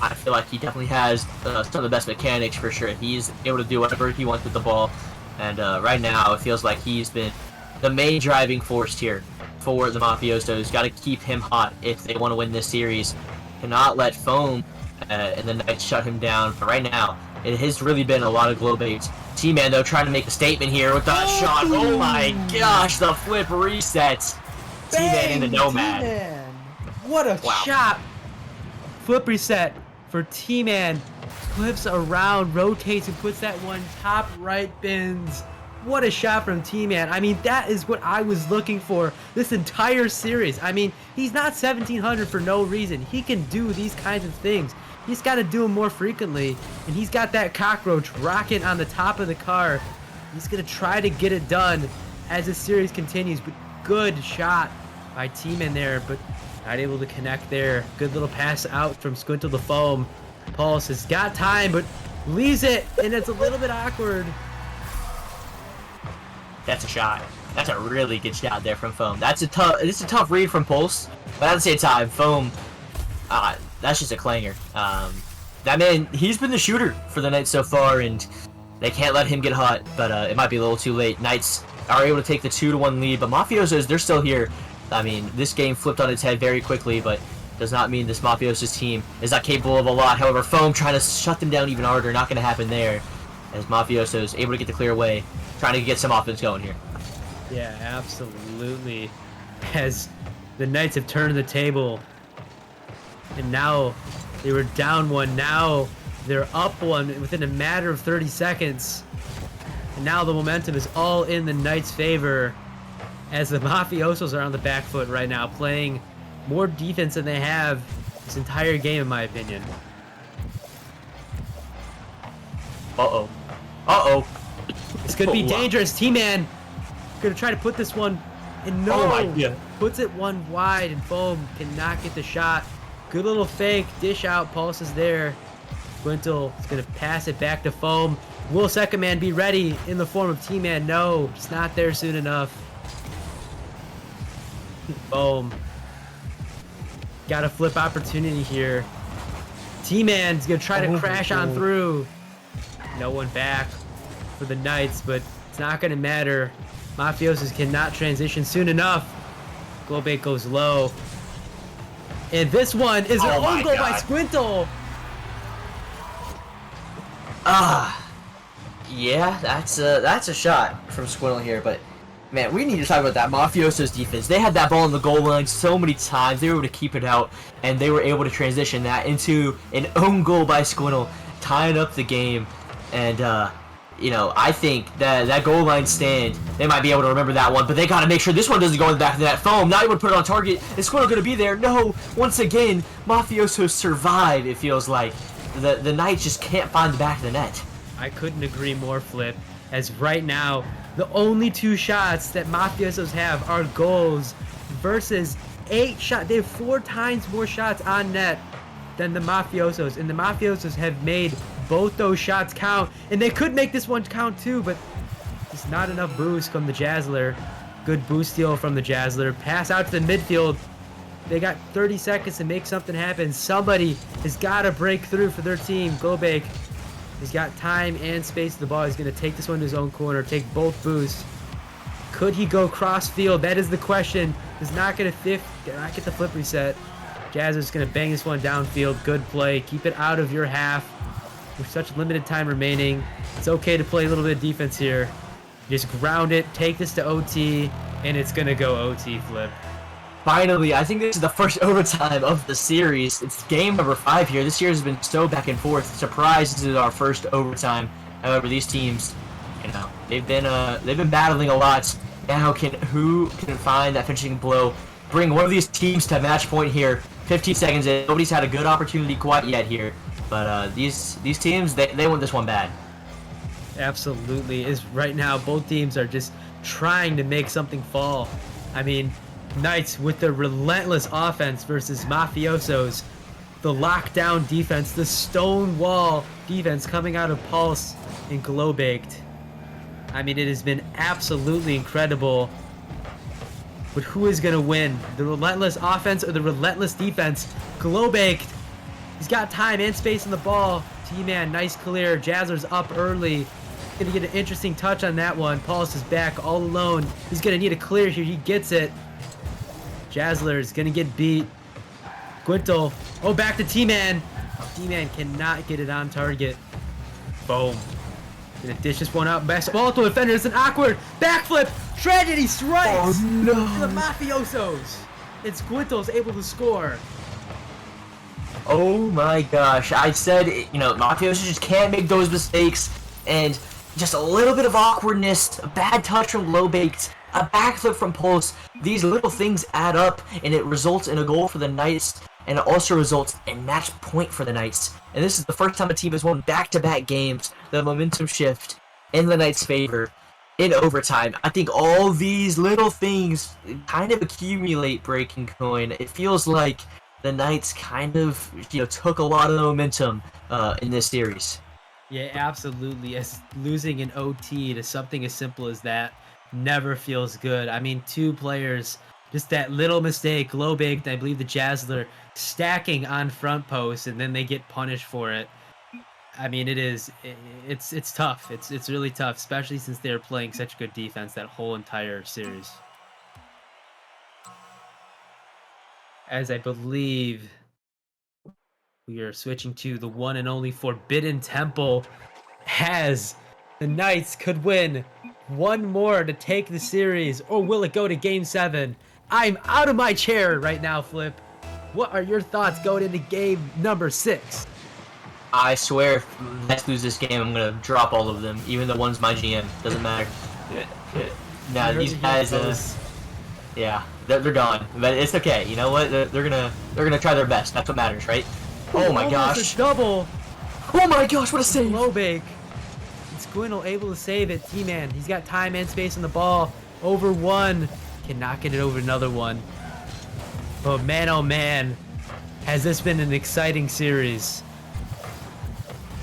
I feel like he definitely has some of the best mechanics for sure. He's able to do whatever he wants with the ball. And right now, it feels like he's been the main driving force here for the Mafiosos. Got to keep him hot if they want to win this series. Cannot let Foam and the Knights shut him down. But right now, it has really been a lot of Glowbake's. T-Man, though, trying to make a statement here with that shot. Oh my gosh, the flip resets. T-Man in the Nomad. T-Man. What a shot. Flip reset for T-Man. Flips around, rotates, and puts that one top right bins. What a shot from T-Man. I mean, that is what I was looking for this entire series. I mean, he's not 1700 for no reason. He can do these kinds of things. He's got to do them more frequently. And he's got that cockroach rocket on the top of the car. He's going to try to get it done as the series continues. But good shot by T-Man there, but not able to connect there. Good little pass out from Squintle to Foam. Pulse has got time, but leaves it, and it's a little bit awkward. That's a shot. That's a really good shot there from Foam. It's a tough read from Pulse, but at the same time, Foam, that's just a clanger. That man, he's been the shooter for the Knights so far, and they can't let him get hot, but it might be a little too late. Knights are able to take the 2-1 lead, but Mafiosos, they're still here. I mean, this game flipped on its head very quickly, but does not mean this Mafiosos team is not capable of a lot. However, Foam trying to shut them down even harder, not going to happen there, as Mafiosos able to get the clear away, trying to get some offense going here. Yeah, absolutely. As the Knights have turned the table, and now they were down one, now they're up one within a matter of 30 seconds. And now the momentum is all in the Knights' favor, as the Mafiosos are on the back foot right now, playing more defense than they have this entire game, in my opinion. Uh-oh. Uh-oh. This could be dangerous. T-Man gonna try to put this one in. No! Oh my God. Puts it one wide, and Foam cannot get the shot. Good little fake. Dish out. Pulse is there. Quintal is gonna pass it back to Foam. Will second man be ready in the form of T-Man? No, it's not there soon enough. Foam. Got a flip opportunity here. T-Man's gonna try to crash on through. No one back for the Knights, but it's not gonna matter. Mafiosos cannot transition soon enough. Globate goes low. And this one is an own goal by Squintle. Yeah, that's a shot from Squintle here, but man, we need to talk about that Mafiosos defense. They had that ball on the goal line so many times. They were able to keep it out, and they were able to transition that into an own goal by Squintle, tying up the game. And you know, I think that goal line stand, they might be able to remember that one, but they got to make sure this one doesn't go in the back of the net. Foam not able to put it on target. Is Squirtle going to be there? No. Once again, Mafiosos survive, it feels like. The Knights just can't find the back of the net. I couldn't agree more, Flip. As right now, the only 2 shots that Mafiosos have are goals versus 8 shots. They have 4 times more shots on net than the Mafiosos, and the Mafiosos have made both those shots count, and they could make this one count too, but just not enough boost from the Jazzler. Good boost steal from the Jazzler. Pass out to the midfield. They got 30 seconds to make something happen. Somebody has got to break through for their team. Globake has got time and space to the ball. He's going to take this one to his own corner, take both boosts. Could he go cross field? That is the question. He's not going to get the flip reset. Jazzer's going to bang this one downfield. Good play. Keep it out of your half. With such limited time remaining, it's okay to play a little bit of defense here. Just ground it, take this to OT, and it's going to go OT, Flip. Finally, I think this is the first overtime of the series. It's game number 5 here. This year has been so back and forth. Surprise, this is our first overtime. However, these teams, you know, they've been battling a lot. Now, who can find that finishing blow? Bring one of these teams to match point here. 15 seconds in. Nobody's had a good opportunity quite yet here. But these teams, they want this one bad. Absolutely. Is right now both teams are just trying to make something fall. I mean, Knights with the relentless offense versus Mafiosos, the lockdown defense, the stone wall defense coming out of Pulse and Glowbaked. I mean, it has been absolutely incredible. But who is going to win? The relentless offense or the relentless defense? Glowbaked. He's got time and space on the ball. T-Man, nice clear. Jazzler's up early. Gonna get an interesting touch on that one. Paulus is back all alone. He's gonna need a clear here. He gets it. Jazzler is gonna get beat. Quintal. Oh, back to T-Man. T-Man cannot get it on target. Boom. Gonna dish this one out. Ball to the defender. It's an awkward backflip. Tragedy strikes. Oh, no. The Mafiosos. It's Quintal's able to score. Oh my gosh, I said, you know, Mafiosos just can't make those mistakes, and just a little bit of awkwardness, a bad touch from Glowbaked, a backflip from Pulse. These little things add up, and it results in a goal for the Knights, and it also results in match point for the Knights. And this is the first time a team has won back-to-back games, the momentum shift in the Knights' favor in overtime. I think all these little things kind of accumulate, Breaking Coin. It feels like the Knights kind of, you know, took a lot of the momentum in this series. Yeah, absolutely. As losing an OT to something as simple as that never feels good. I mean, 2 players, just that little mistake, Glowbaked, I believe the Jazzler, stacking on front post, and then they get punished for it. I mean, it is. It's tough. It's really tough, especially since they're playing such good defense that whole entire series. As I believe we are switching to the one and only Forbidden Temple, as the Knights could win one more to take the series, or will it go to Game 7? I'm out of my chair right now, Flip. What are your thoughts going into game number 6? I swear, if Nets lose this game, I'm gonna drop all of them, even the ones my GM. Doesn't matter. Nah, these guys, yeah, they're gone. But it's okay. You know what? They're gonna try their best. That's what matters, right? Oh my gosh! A double. Oh my gosh! What a save! Lowbake. Squintle able to save it. T-Man, he's got time and space on the ball. Over one. Cannot get it over another one. But man, oh man, has this been an exciting series.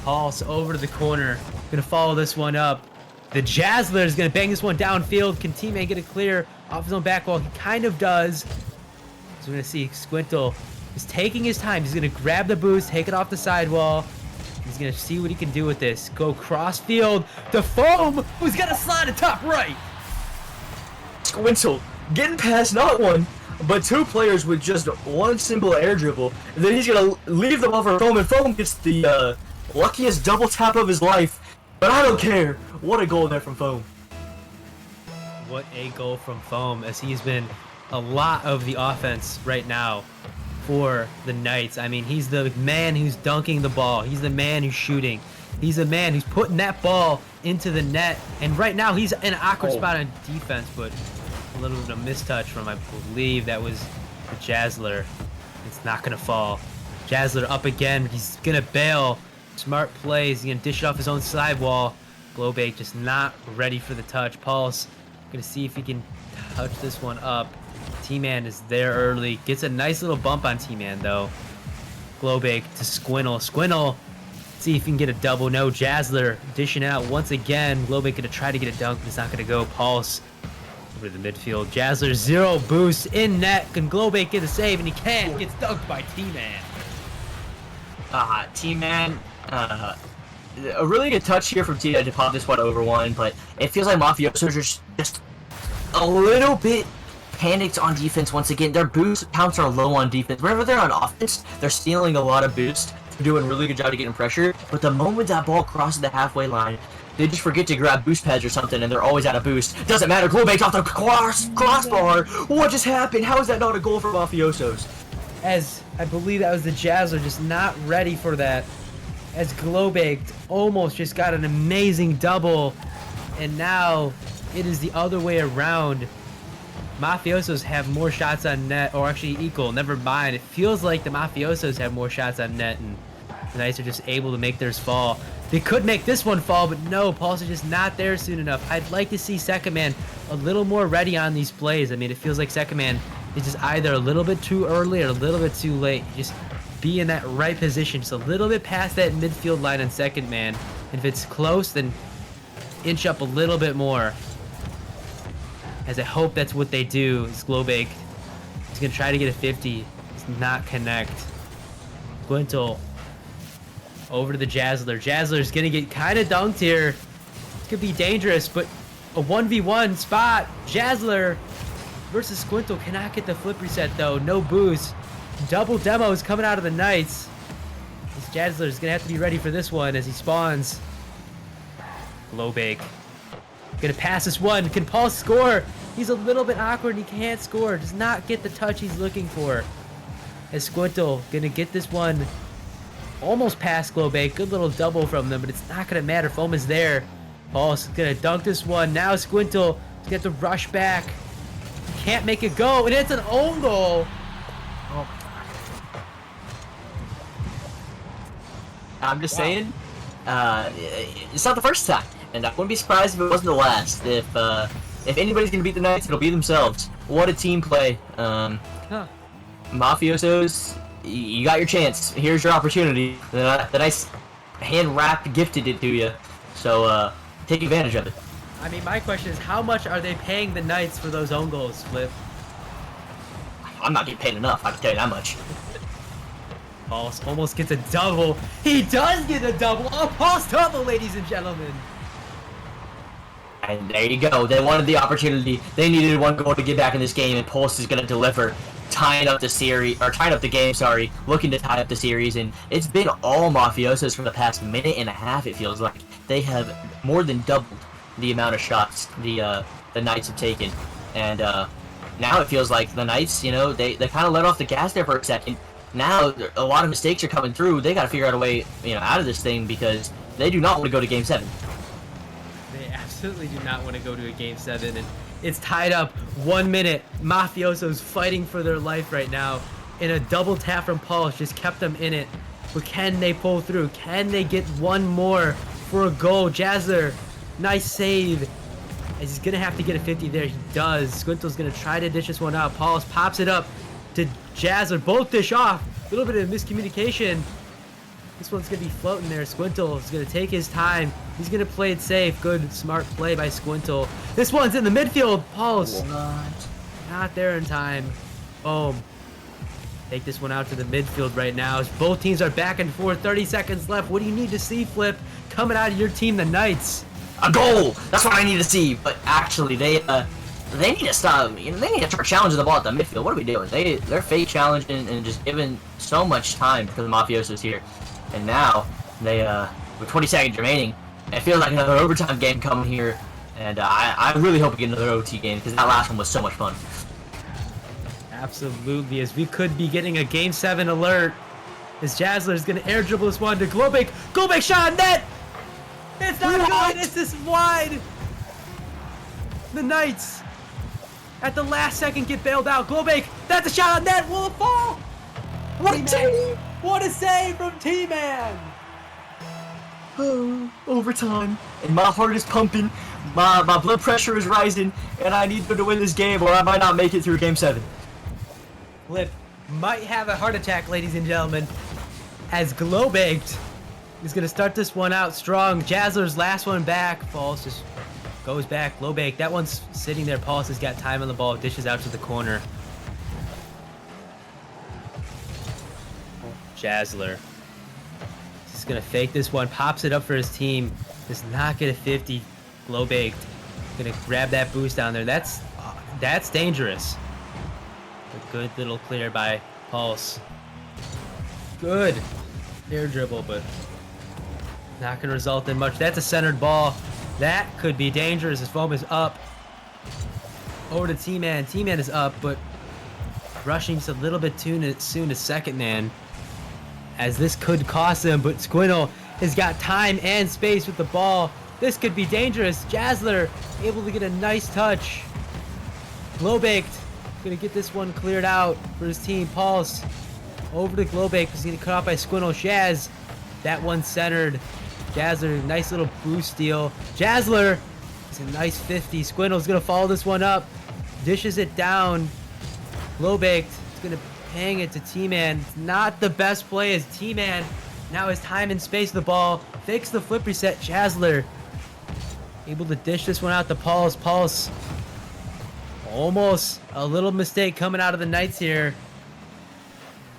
Pulse over to the corner. Gonna follow this one up. The Jazzler is gonna bang this one downfield. Can T-Man get it clear off his own back wall? He kind of does. So we're gonna see Squintle is taking his time. He's gonna grab the boost, take it off the sidewall. He's gonna see what he can do with this. Go cross field. The Foam, who's gonna slide to top right. Squintle getting past not one, but two players with just one simple air dribble. And then he's gonna leave the ball for Foam, and Foam gets the luckiest double tap of his life. But I don't care. What a goal there from Foam. What a goal from Foam, as he's been a lot of the offense right now for the Knights. I mean, he's the man who's dunking the ball. He's the man who's shooting. He's the man who's putting that ball into the net. And right now, he's in an awkward spot on defense, but a little bit of mistouch from, I believe, that was the Jazzler. It's not going to fall. Jazzler up again. He's going to bail. Smart plays. He's going to dish it off his own sidewall. Glowbake just not ready for the touch. Pulse going to see if he can touch this one up. T-Man is there early. Gets a nice little bump on T-Man, though. Glowbake to Squintle. Squintle, see if he can get a double. No, Jazzler dishing out once again. Glowbake going to try to get a dunk, but it's not going to go. Pulse over to the midfield. Jazzler, zero boost in net. Can Glowbake get a save? And he can. Gets dunked by T-Man. T-Man, a really good touch here from T-Man to pop this one over one, but it feels like Mafiosos are just a little bit panicked on defense once again. Their boost counts are low on defense. Whenever they're on offense, they're stealing a lot of boost. They're doing a really good job of getting pressure, but the moment that ball crosses the halfway line, they just forget to grab boost pads or something, and they're always out of boost. Doesn't matter. Glowbake's off the crossbar. What just happened? How is that not a goal for Mafiosos? As I believe that was the Jazzler just not ready for that. As Glowbake almost just got an amazing double, and now it is the other way around. Mafiosos have more shots on net, or actually equal. Never mind. It feels like the Mafiosos have more shots on net, and the Knights are just able to make theirs fall. They could make this one fall, but no, Pulse is just not there soon enough. I'd like to see Second Man a little more ready on these plays. I mean, it feels like Second Man is just either a little bit too early or a little bit too late. Just be in that right position, just a little bit past that midfield line on Second Man. And if it's close, then inch up a little bit more. As I hope that's what they do. Is Glowbake. He's going to try to get a 50. Does not connect. Squintle over to the Jazzler. Jazzler's going to get kind of dunked here. This could be dangerous, but a 1v1 spot. Jazzler versus Squintle cannot get the flip reset, though. No boost. Double demos coming out of the Knights. This Jazzler is going to have to be ready for this one as he spawns. Glowbake. Gonna pass this one. Can Paul score? He's a little bit awkward. He can't score. Does not get the touch he's looking for. As Squintle gonna get this one almost past Glowbake. Good little double from them, but it's not gonna matter. Foam is there. Paul's gonna dunk this one. Now Squintle to get the rush back. He can't make it go, and it's an own goal. Oh. I'm just saying, it's not the first time. And I wouldn't be surprised if it wasn't the last. If anybody's gonna beat the Knights, it'll be themselves. What a team play. Mafiosos, you got your chance. Here's your opportunity. The Knights hand-wrapped gifted it to you. So take advantage of it. I mean, my question is, how much are they paying the Knights for those own goals, Flip? I'm not getting paid enough, I can tell you that much. Pulse almost gets a double. He does get a double. A Pulse double, ladies and gentlemen. And there you go. They wanted the opportunity. They needed one goal to get back in this game, and Pulse is going to deliver, tying up the game. Sorry, looking to tie up the series. And it's been all Mafiosos for the past minute and a half. It feels like they have more than doubled the amount of shots the Knights have taken, and now it feels like the Knights, they kind of let off the gas there for a second. Now a lot of mistakes are coming through. They got to figure out a way, out of this thing, because they do not want to go to Game 7. They absolutely do not want to go to a Game 7, and it's tied up 1 minute. Mafiosos fighting for their life right now, and a double tap from Pulse just kept them in it. But can they pull through? Can they get one more for a goal? Jazzler, nice save. He's going to have to get a 50 there. He does. Squintel's going to try to dish this one out. Pulse pops it up to Jazzler. Both dish off. A little bit of miscommunication. This one's going to be floating there. Squintel is going to take his time. He's going to play it safe. Good, smart play by Squintel. This one's in the midfield. Pulse. Not there in time. Boom. Take this one out to the midfield right now as both teams are back and forth. 30 seconds left. What do you need to see, Flip, coming out of your team, the Knights? A goal! That's what I need to see. But actually, they need to stop. They need to start challenging the ball at the midfield. What are we doing? They're fake challenging and just giving so much time for the Mafiosos here. And now they with 20 seconds remaining, it feels like another overtime game coming here. And I really hope we get another OT game, because that last one was so much fun. Absolutely, as we could be getting a Game 7 alert. As Jazzler is going to air dribble this one to Globek. Globek shot on net! It's not good! It's just wide! The Knights, at the last second, get bailed out. Globek, that's a shot on net! Will it fall? What a save! What a save from T-Man! Oh, overtime. And my heart is pumping. My blood pressure is rising. And I need them to win this game, or I might not make it through Game 7. Flip might have a heart attack, ladies and gentlemen, as Globaked is going to start this one out strong. Jazzler's last one back. Pulse just goes back. Globaked, that one's sitting there. Pulse has got time on the ball. Dishes out to the corner. Jazzler just going to fake this one. Pops it up for his team. Does not get a 50. Globaked going to grab that boost down there. That's dangerous. A good little clear by Pulse. Good air dribble, but not going to result in much. That's a centered ball. That could be dangerous as Foam is up. Over to T-Man. T-Man is up, but rushing just a little bit too soon to second man, as this could cost him. But Squintle has got time and space with the ball. This could be dangerous. Jazzler able to get a nice touch. Globaked gonna get this one cleared out for his team. Pulse over to Globake. He's gonna cut off by Squintle. Shaz, that one centered. Jazzler, nice little boost steal. Jazzler, it's a nice 50. Squintle's gonna follow this one up. Dishes it down. Globaked is gonna hang it to T-Man. It's not the best play as T-Man now has time and space with the ball. Fakes the flip reset. Jazzler able to dish this one out to Pulse. Pulse, almost a little mistake coming out of the Knights here,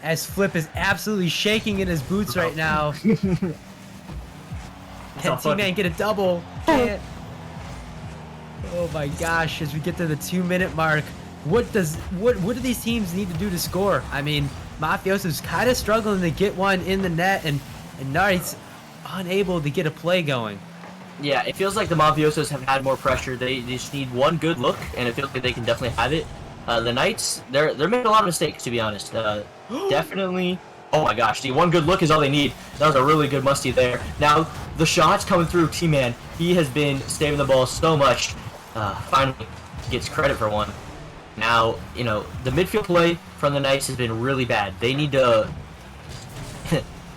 as Flip is absolutely shaking in his boots right now. Can T-Man get a double? Can't. Oh my gosh, as we get to the 2-minute mark, what do these teams need to do to score? I mean, Mafiosos is kind of struggling to get one in the net, and Knights unable to get a play going. Yeah, it feels like the Mafiosos have had more pressure. They just need one good look, and it feels like they can definitely have it. The Knights, they're making a lot of mistakes, to be honest. Definitely. Oh my gosh, the one good look is all they need. That was a really good musty there. Now, the shots coming through T-Man. He has been saving the ball so much. Finally gets credit for one. Now, the midfield play from the Knights has been really bad. They need to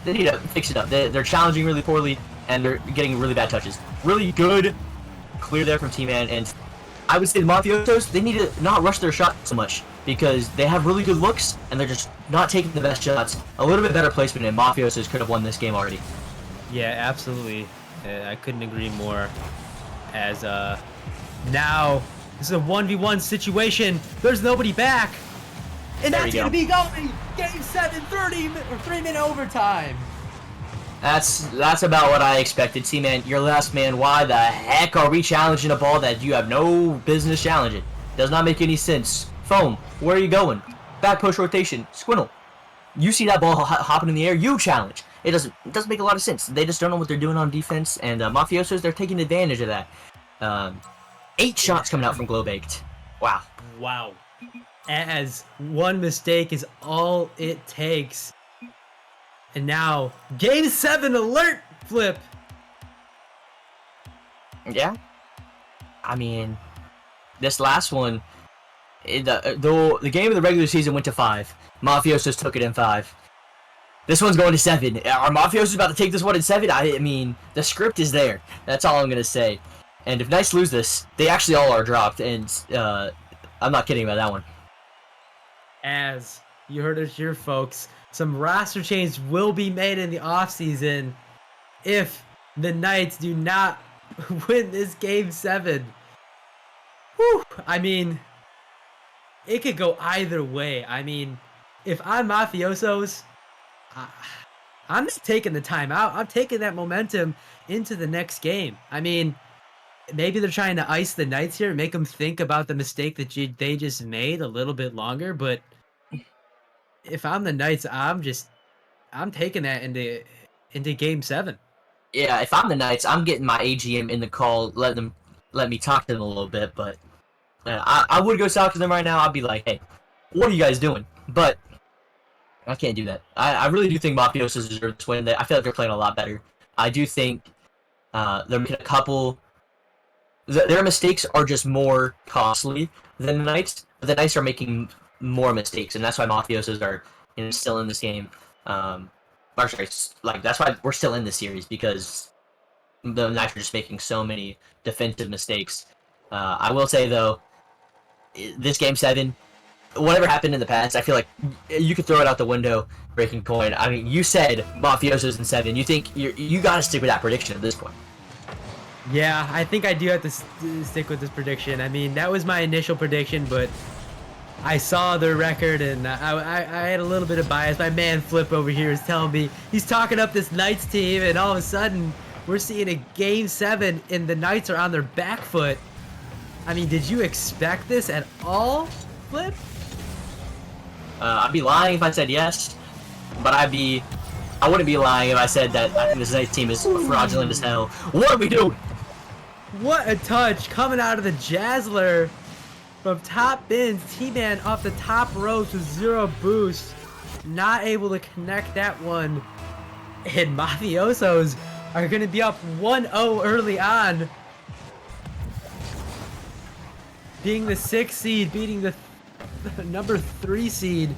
fix it up. They're challenging really poorly, and they're getting really bad touches. Really good clear there from T-Man, and I would say the Mafiosos, they need to not rush their shot so much, because they have really good looks, and they're just not taking the best shots. A little bit better placement, and Mafiosos could have won this game already. Yeah, absolutely. I couldn't agree more. As now, this is a 1v1 situation. There's nobody back. And There that's you going to go. be going Game 7, 3-minute overtime. That's about what I expected. T-Man, you're last man. Why the heck are we challenging a ball that you have no business challenging? Does not make any sense. Foam, where are you going? Back push rotation. Squintle, you see that ball hopping in the air, you challenge. It doesn't make a lot of sense. They just don't know what they're doing on defense, and Mafiosos, they're taking advantage of that. 8 shots coming out from Glow Baked. Wow. Wow. As one mistake is all it takes. And now, Game 7 alert, Flip. Yeah. I mean, this last one, the game of the regular season went to 5. Mafiosos took it in 5. This one's going to 7. Are Mafiosos about to take this one in 7? I mean, the script is there. That's all I'm going to say. And if Knights lose this, they actually all are dropped. And I'm not kidding about that one. As you heard it here, folks, some roster changes will be made in the offseason if the Knights do not win this Game 7. Whew, I mean, it could go either way. I mean, if I'm Mafiosos, I'm just taking the time out. I'm taking that momentum into the next game. I mean, maybe they're trying to ice the Knights here, make them think about the mistake that they just made a little bit longer. But if I'm the Knights, I'm taking that into Game 7. Yeah, if I'm the Knights, I'm getting my AGM in the call, let me talk to them a little bit. But I would go talk to them right now. I'd be like, hey, what are you guys doing? But I can't do that. I really do think Mafiosos deserve this win. I feel like they're playing a lot better. I do think they're making a couple. Their mistakes are just more costly than the Knights. But the Knights are making more mistakes, and that's why Mafiosos are still in this game. Or sorry, like that's why we're still in this series, because the Knights are just making so many defensive mistakes. I will say though, this Game 7. Whatever happened in the past, I feel like you could throw it out the window, breaking coin. I mean, you said Mafiosos in 7. You think you got to stick with that prediction at this point? Yeah, I think I do have to stick with this prediction. I mean, that was my initial prediction, but I saw their record and I had a little bit of bias. My man Flip over here is telling me he's talking up this Knights team, and all of a sudden we're seeing a Game 7 and the Knights are on their back foot. I mean, did you expect this at all, Flip? I'd be lying if I said yes, but I wouldn't be lying if I said that I think this Knights team is fraudulent as hell. What are we doing? What a touch coming out of the Jazzler from top bins. T-Man off the top rope to 0 boost. Not able to connect that one. And Mafiosos are going to be up 1-0 early on. Being the 6th seed, beating the number 3 seed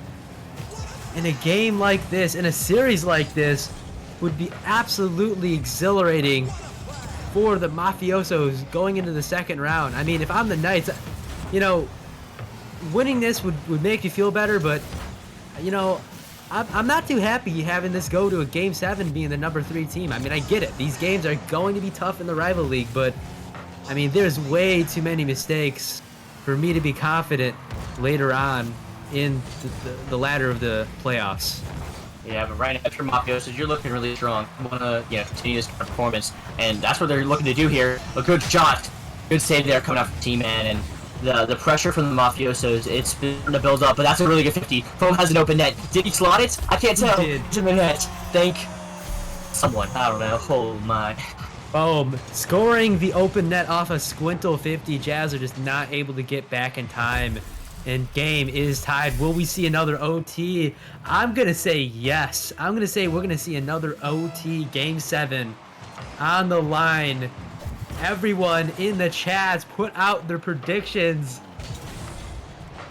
in a game like this, in a series like this, would be absolutely exhilarating for the Mafiosos going into the second round. I mean, if I'm the Knights, you know, winning this would make you feel better, but, you know, I'm not too happy having this go to a Game 7 being the number 3 team. I mean, I get it. These games are going to be tough in the rival league, but, I mean, there's way too many mistakes for me to be confident later on in the ladder of the playoffs. Yeah, but right after Mafiosos, you're looking really strong. You want to continue this kind of performance, and that's what they're looking to do here. A good shot, good save there coming out from T-Man, and the pressure from the Mafiosos, it's been to build up, but that's a really good 50. Foam has an open net. Did he slot it? I can't tell. It's in the net. Thank someone. I don't know. Oh my. Boom. Scoring the open net off a Squintle 50. Jazz are just not able to get back in time. And game is tied. Will we see another OT? I'm going to say yes. I'm going to say we're going to see another OT Game 7 on the line. Everyone in the chats put out their predictions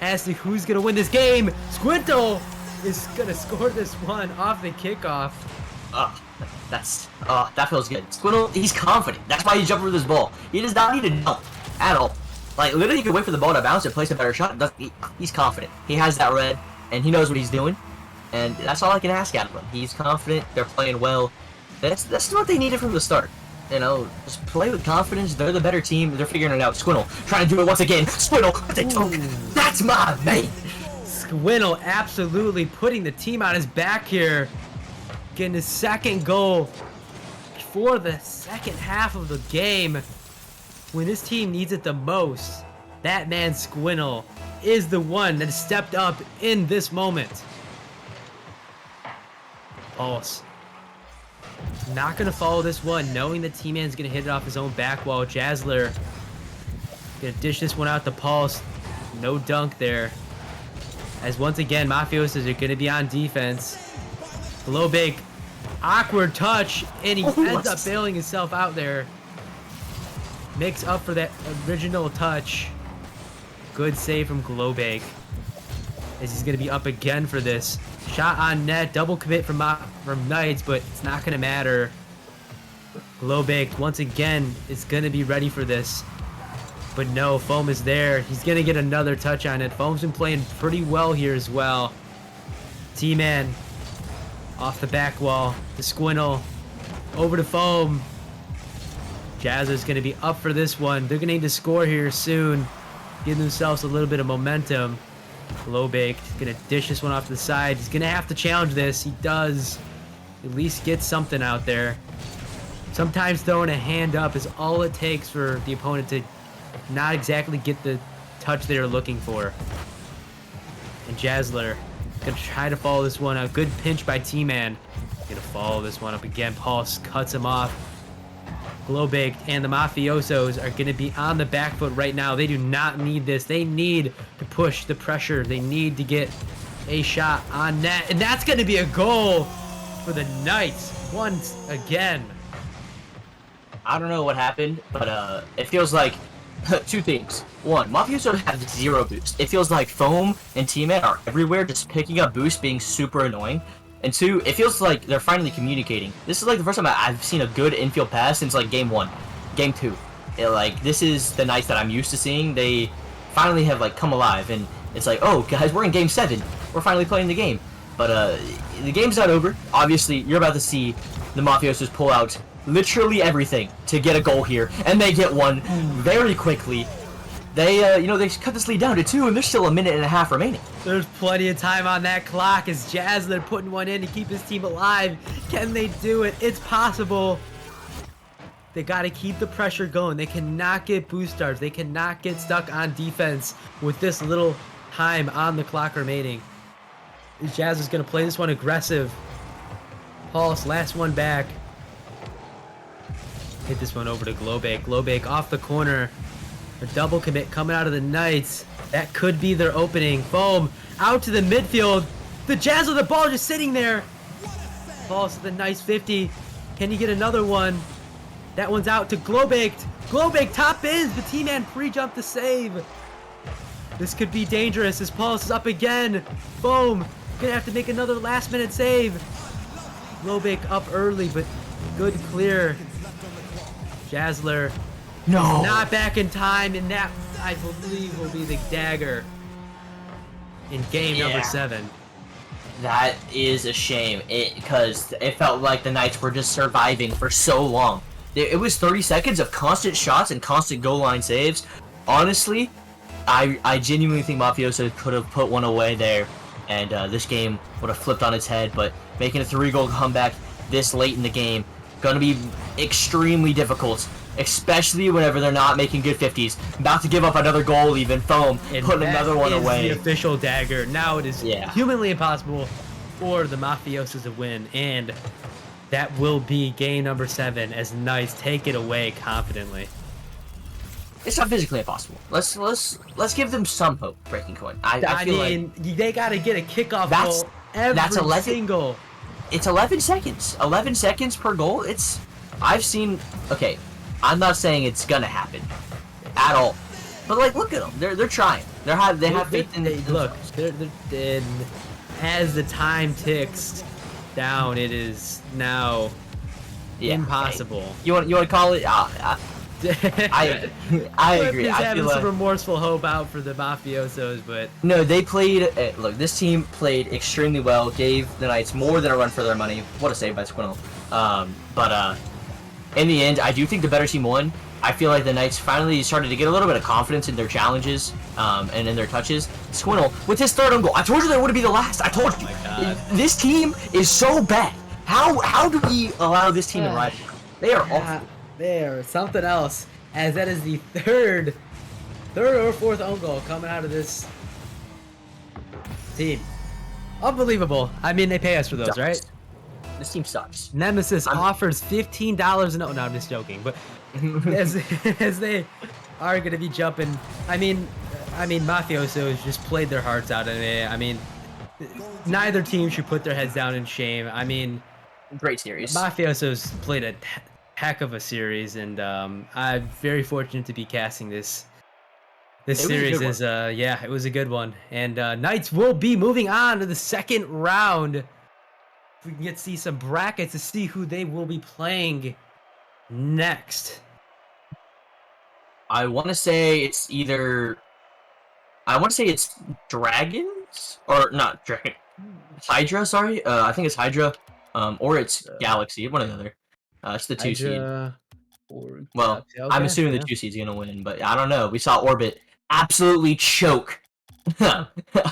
as to who's going to win this game. Squintle is going to score this one off the kickoff. That feels good. Squintle, he's confident. That's why he's jumping for this ball. He does not need to jump at all. Like, literally, he can wait for the ball to bounce and place a better shot. He's confident. He has that red, and he knows what he's doing. And that's all I can ask out of him. He's confident. They're playing well. That's what they needed from the start. You know, just play with confidence. They're the better team. They're figuring it out. Squintle trying to do it once again. Squintle with the token. That's my man. Squinnell absolutely putting the team on his back here. Getting his second goal for the second half of the game. When his team needs it the most, that man Squinnell is the one that stepped up in this moment. Pulse. Not going to follow this one, knowing that T-Man's going to hit it off his own back wall. Jazzler going to dish this one out to Pulse. No dunk there. As once again, Mafiosos are going to be on defense. Glowbig, awkward touch, and he ends up bailing himself out there. Makes up for that original touch. Good save from Glowbig. As he's going to be up again for this. Shot on net, double commit from Knights, but it's not going to matter. Glowbig, once again, is going to be ready for this. But no, Foam is there. He's going to get another touch on it. Foam's been playing pretty well here as well. T-Man off the back wall to Squinnell. Over to Foam. Jazzer's going to be up for this one. They're going to need to score here soon. Give themselves a little bit of momentum. Glowbig going to dish this one off to the side. He's going to have to challenge this. He does at least get something out there. Sometimes throwing a hand up is all it takes for the opponent to not exactly get the touch they're looking for. And Jazzler going to try to follow this one out. Good pinch by T-Man. Going to follow this one up again. Pulse cuts him off. Glowbig and the Mafiosos are going to be on the back foot right now. They do not need this. They need to push the pressure. They need to get a shot on net. And that's going to be a goal for the Knights once again. I don't know what happened, but it feels like two things. One, Mafiosos have zero boost. It feels like Foam and T-Man are everywhere, just picking up boost, being super annoying. And two, it feels like they're finally communicating. This is like the first time I've seen a good infield pass since like game 1, game 2. This is the Knights that I'm used to seeing. They finally have like come alive, and it's like, oh guys, we're in game 7. We're finally playing the game. But the game's not over. Obviously, you're about to see the Mafiosos pull out literally everything to get a goal here, and they get one very quickly. They, they cut this lead down to 2, and there's still a minute and a half remaining. There's plenty of time on that clock as Jazzler putting one in to keep his team alive. Can they do it? It's possible. They got to keep the pressure going. They cannot get boost starts. They cannot get stuck on defense with this little time on the clock remaining. Jazzler's going to play this one aggressive. Pulse, last one back. Hit this one over to Glowbig. Glowbig off the corner. A double commit coming out of the Knights. That could be their opening. Foam out to the midfield. The Jazz with the ball just sitting there. Falls to the nice 50. Can he get another one? That one's out to Glowbig. Glowbig top ins, but T-Man pre-jumped the save. This could be dangerous as Pulse is up again. Foam gonna have to make another last minute save. Glowbig up early, but good clear. Jazzler not back in time, and that, I believe, will be the dagger in game number 7. That is a shame, because it felt like the Knights were just surviving for so long. It was 30 seconds of constant shots and constant goal line saves. Honestly, I genuinely think Mafioso could have put one away there, and this game would have flipped on its head, but making a 3-goal comeback this late in the game, gonna be extremely difficult. Especially whenever they're not making good 50s. About to give up another goal even. Foam putting another one away. The official dagger. Now it is humanly impossible for the Mafiosos to win. And that will be game number 7 as Knights take it away confidently. It's not physically impossible. Let's give them some hope, Breaking Coin. I feel mean, like they got to get a kickoff goal every single. It's 11 seconds. 11 seconds per goal. I've seen... Okay. I'm not saying it's gonna happen at all, but like, look at them. They're trying. They have faith in. Look, as the time ticks down, it is now impossible. Okay. You want to call it? I agree. I feel some remorseful hope out for the Mafiosos, but no, they played. Look, this team played extremely well. Gave the Knights more than a run for their money. What a save by Squinnell. But in the end, I do think the better team won. I feel like the Knights finally started to get a little bit of confidence in their challenges and in their touches. Squintle with his third own goal. I told you that would be the last. I told you. This team is so bad. How do we allow this team to ride? They are awful. There, something else. As that is the third or fourth own goal coming out of this team. Unbelievable. I mean, they pay us for those, Sucks. right? This team sucks. Nemesis offers $15 no, I'm just joking, but as they are going to be jumping, I mean, Mafiosos just played their hearts out, and I mean, neither team should put their heads down in shame. I mean, Great series. Mafiosos played a heck of a series, and I'm very fortunate to be casting this. This series is, yeah, it was a good one. And Knights will be moving on to the second round. We can get to see some brackets to see who they will be playing next. I want to say it's either. I want to say it's Dragons or not Dragon. Hydra, sorry. I think it's Hydra. Or it's Galaxy. One or the other. It's the 2 seed. Well, Okay, I'm assuming the 2 seed's gonna win, but I don't know. We saw Orbit absolutely choke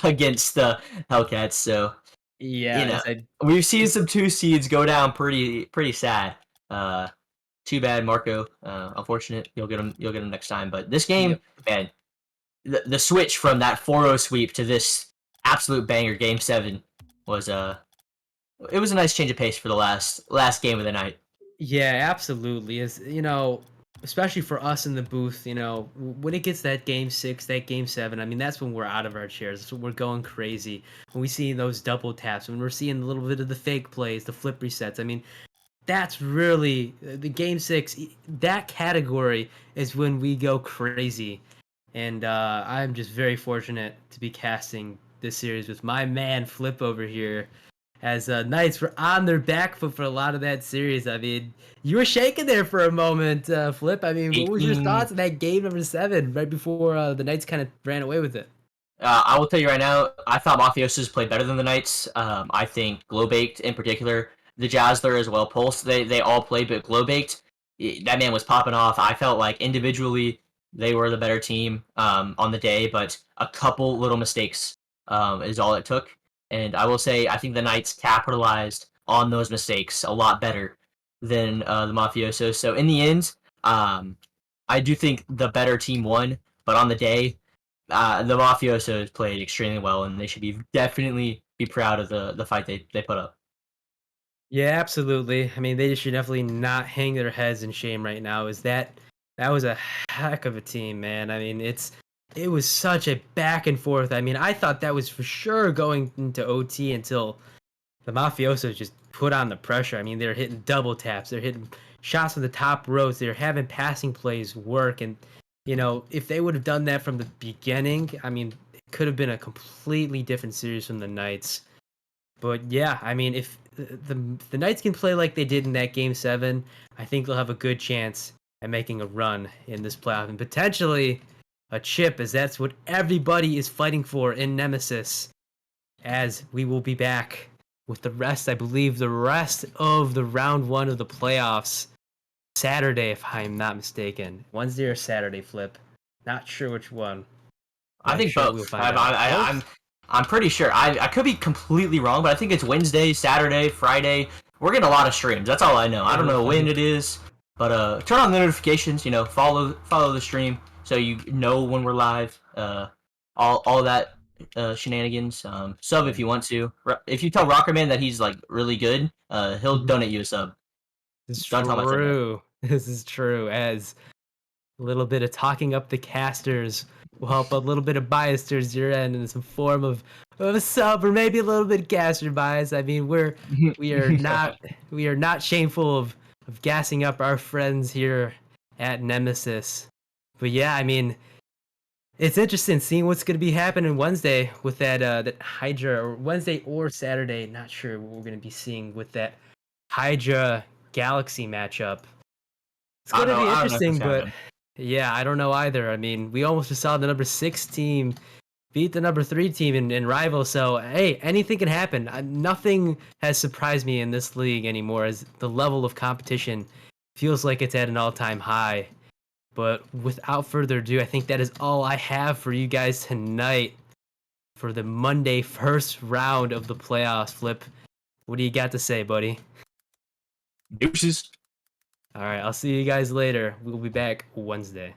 against the Hellcats, so yeah, we've seen some 2 seeds go down pretty sad. Too bad, Marco. Unfortunate. You'll get him next time. But this game, man, the switch from that 4-0 sweep to this absolute banger, Game 7, was it was a nice change of pace for the last game of the night. Yeah, absolutely. As you know, especially for us in the booth, you know, when it gets that game 6, that game 7, I mean, that's when we're out of our chairs. That's when we're going crazy. When we see those double taps, when we're seeing a little bit of the fake plays, the flip resets. I mean, that's really the game 6. That category is when we go crazy. And I'm just very fortunate to be casting this series with my man Flip over here. As Knights were on their back foot for a lot of that series. I mean, you were shaking there for a moment, Flip. I mean, what was your thoughts on that game number 7 right before the Knights kind of ran away with it? I will tell you right now, I thought Mafiosos played better than the Knights. I think Glowbaked in particular, the Jazzler as well, Pulse, they all played, but Glowbaked, that man was popping off. I felt like individually they were the better team on the day, but a couple little mistakes is all it took. And I will say, I think the Knights capitalized on those mistakes a lot better than the Mafiosos. So in the end, I do think the better team won, but on the day, the Mafiosos played extremely well, and they should definitely be proud of the fight they put up. Yeah, absolutely. I mean, they should definitely not hang their heads in shame right now. Is that was a heck of a team, man. I mean, it was such a back and forth. I mean, I thought that was for sure going into OT until the Mafiosos just put on the pressure. I mean, they're hitting double taps, they're hitting shots from the top rows, they're having passing plays work. And, you know, if they would have done that from the beginning, I mean, it could have been a completely different series from the Knights. But yeah, I mean, if the Knights can play like they did in that game 7, I think they'll have a good chance at making a run in this playoff and potentially a chip, as that's what everybody is fighting for in Nemesis. As we will be back with the rest, I believe, the rest of the round 1 of the playoffs Saturday, if I'm not mistaken. Wednesday or Saturday, Flip. Not sure which one. I think sure both. we'll find out. I'm pretty sure. I could be completely wrong, but I think it's Wednesday, Saturday, Friday. We're getting a lot of streams. That's all I know. I don't know when it is, but turn on the notifications. You know, follow the stream so you know when we're live. All that shenanigans. Sub if you want to. If you tell Rockerman that he's like really good, he'll donate you a sub. This is Don't tell my friend that. true. This is true. As a little bit of talking up the casters will help a little bit of bias towards your end in some form of a sub or maybe a little bit of caster bias. I mean, we are not shameful of gassing up our friends here at Nemesis. But yeah, I mean, it's interesting seeing what's going to be happening Wednesday with that Hydra, or Wednesday or Saturday. Not sure what we're going to be seeing with that Hydra Galaxy matchup. It's going to be interesting, but yeah, I don't know either. I mean, we almost just saw the number 6 team beat the number 3 team in rival. So hey, anything can happen. Nothing has surprised me in this league anymore, as the level of competition feels like it's at an all-time high. But without further ado, I think that is all I have for you guys tonight for the Monday first round of the playoffs. Flip, what do you got to say, buddy? Deuces. All right, I'll see you guys later. We'll be back Wednesday.